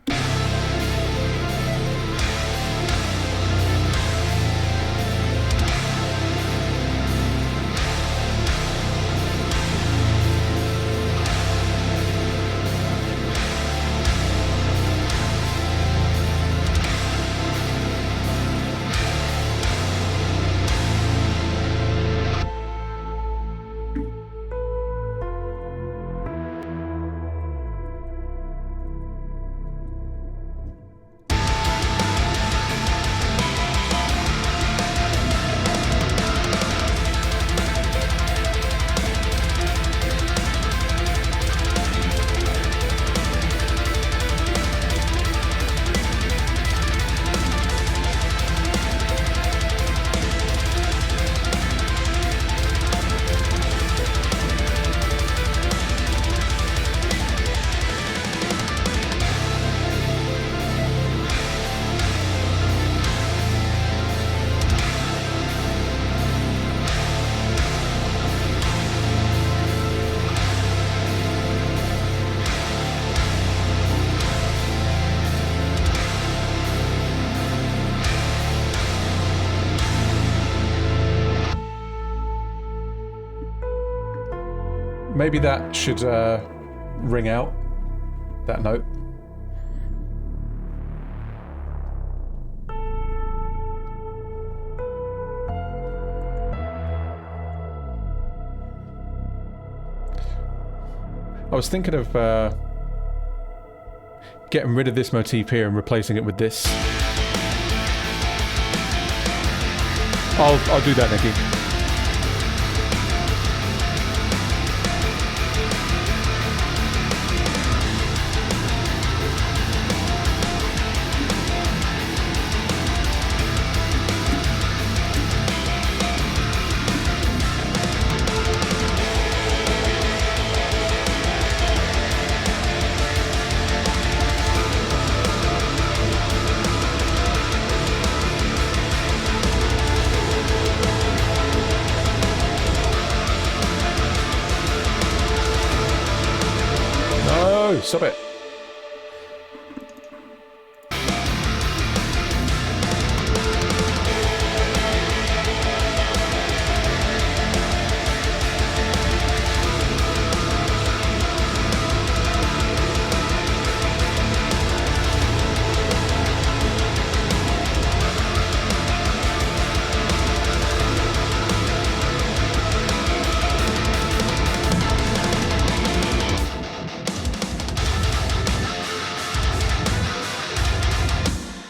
Maybe that should ring out, that note. I was thinking of getting rid of this motif here and replacing it with this. I'll do that, Nikki. Stop it.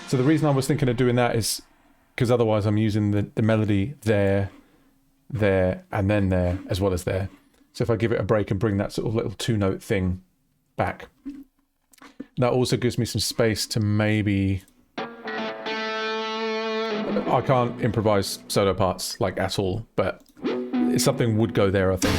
So the reason I was thinking of doing that is because otherwise I'm using the melody there, and then there, as well as there. So if I give it a break and bring that sort of little two-note thing back, that also gives me some space to maybe... I can't improvise solo parts, like, at all, but something would go there, I think.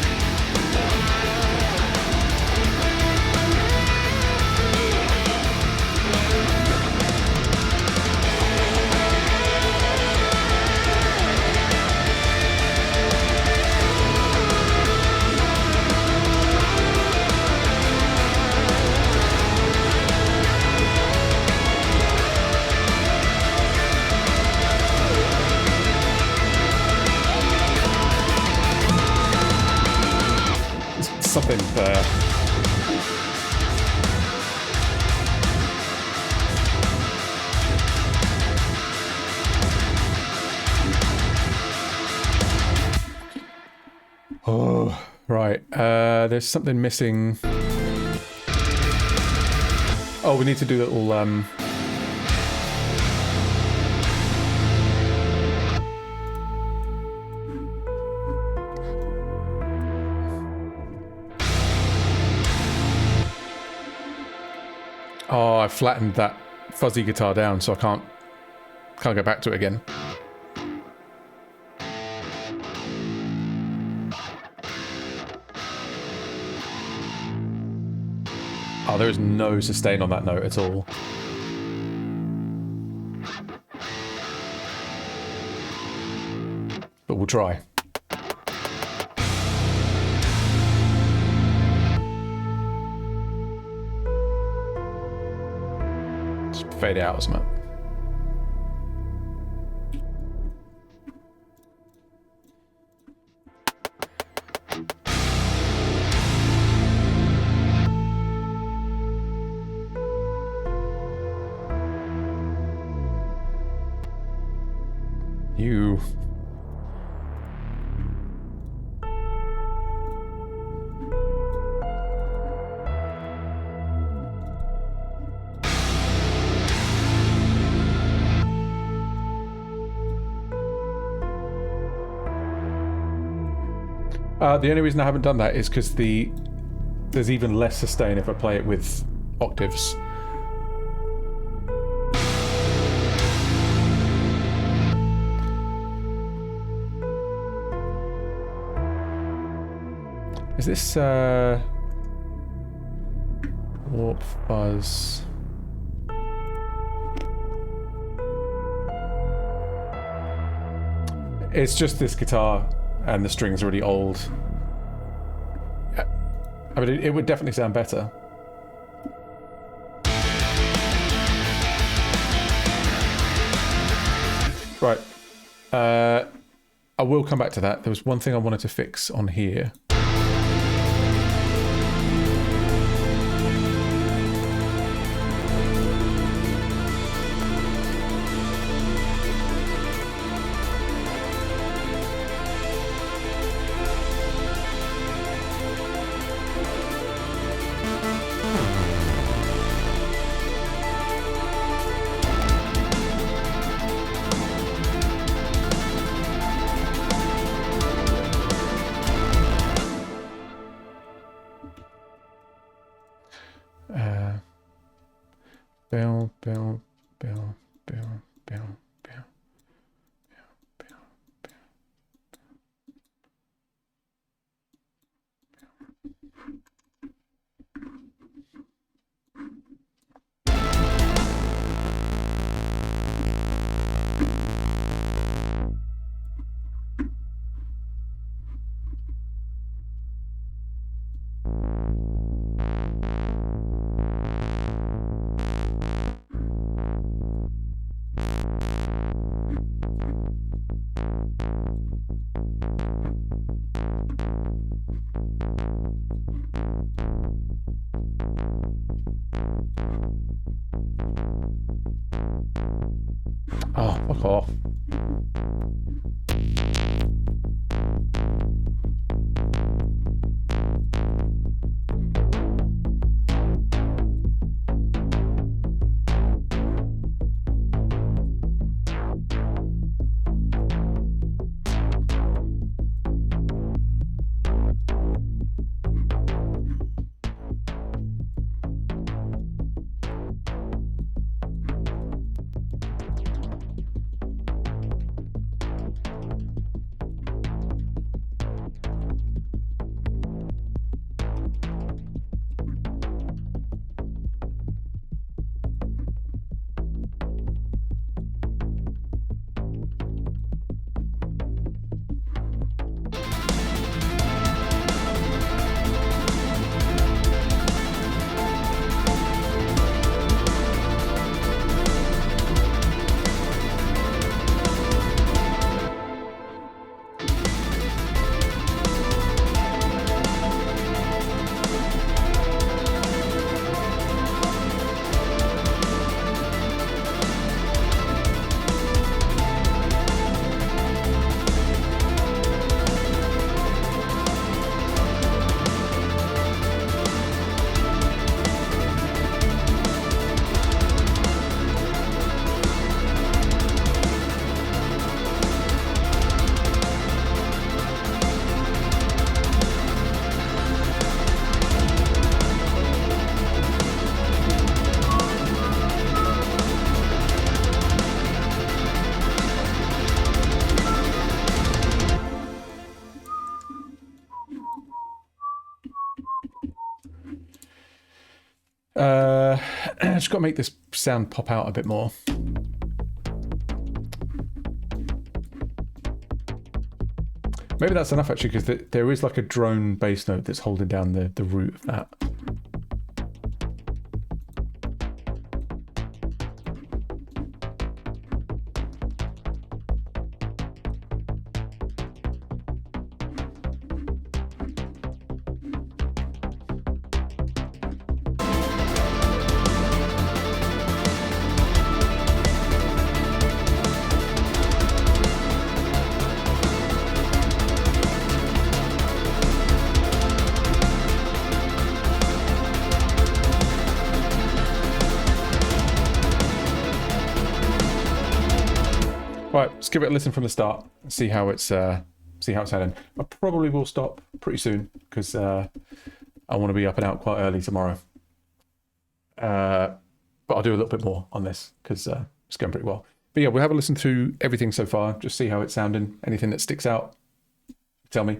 something there. Oh, right. There's something missing. Oh, we need to do a little Oh, I flattened that fuzzy guitar down, so I can't go back to it again. Oh, there is no sustain on that note at all. But we'll try. Just fade it out or something. You. The only reason I haven't done that is because there's even less sustain if I play it with octaves. Is this warp fuzz? It's just this guitar and the strings are really old. I mean, it would definitely sound better. Right. I will come back to that. There was one thing I wanted to fix on here. Bill, Bill, Bill, Bill, Bill, Bill, Bill, Bill, Bill. Oh, fuck off. Just got to make this sound pop out a bit more. Maybe that's enough actually, because there is like a drone bass note that's holding down the root of that. Right, let's give it a listen from the start. See how it's sounding. I probably will stop pretty soon because I want to be up and out quite early tomorrow. But I'll do a little bit more on this because it's going pretty well. But yeah, we'll have a listen through everything so far. Just see how it's sounding. Anything that sticks out, tell me.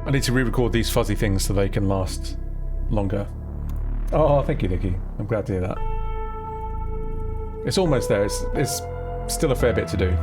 I need to re-record these fuzzy things so they can last longer. Oh, thank you, Nikki. I'm glad to hear that. It's almost there. It's still a fair bit to do.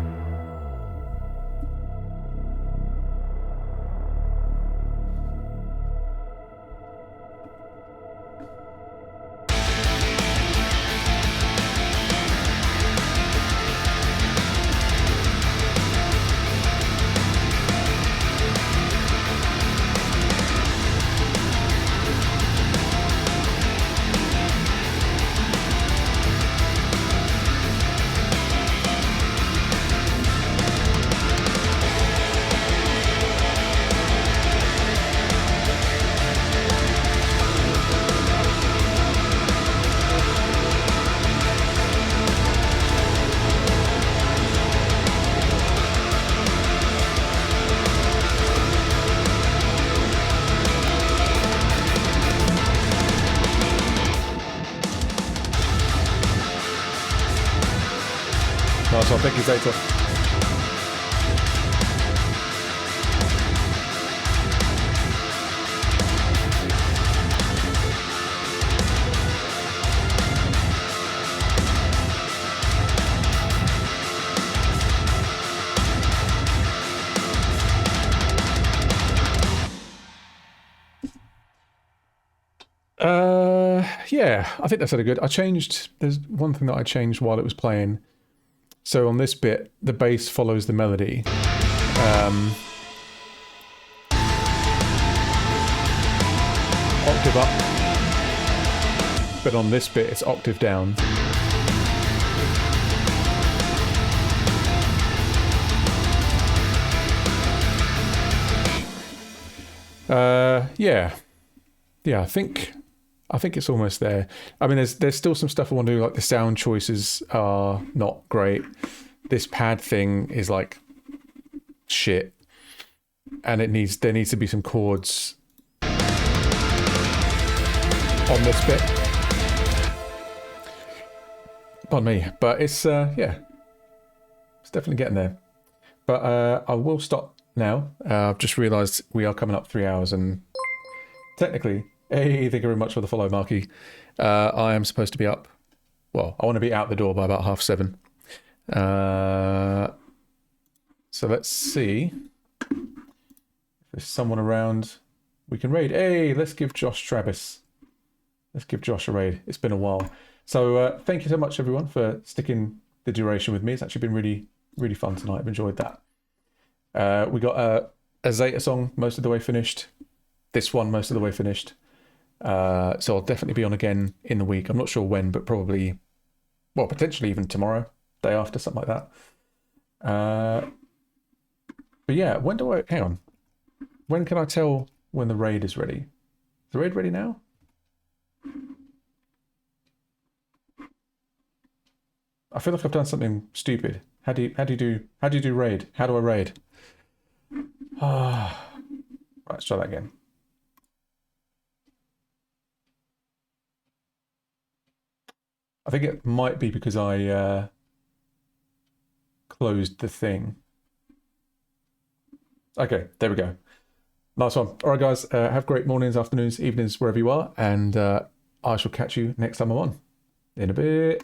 Nice one. Thank you, Zeta. Yeah, I think that's really good. There's one thing that I changed while it was playing. So on this bit, the bass follows the melody. Octave up. But on this bit, it's octave down. Yeah. Yeah, I think it's almost there. I mean, there's still some stuff I want to do, like the sound choices are not great. This pad thing is like shit, and there needs to be some chords on this bit. Pardon me, but it's yeah, it's definitely getting there. But I will stop now. I've just realised we are coming up 3 hours, and technically. Hey, thank you very much for the follow, Marky. I am supposed to be up. Well, I want to be out the door by about 7:30. So let's see if there's someone around we can raid. Hey, let's give Josh Travis. Let's give Josh a raid. It's been a while. So thank you so much, everyone, for sticking the duration with me. It's actually been really, really fun tonight. I've enjoyed that. We got a Zeta song most of the way finished. This one most of the way finished. So I'll definitely be on again in the week. I'm not sure when, but probably, well, potentially even tomorrow, day after, something like that. But yeah, hang on. When can I tell when the raid is ready? Is the raid ready now? I feel like I've done something stupid. How do you do raid? How do I raid? Right, let's try that again. I think it might be because I closed the thing. Okay, there we go. Nice one. All right, guys, have great mornings, afternoons, evenings, wherever you are, and I shall catch you next time I'm on. In a bit.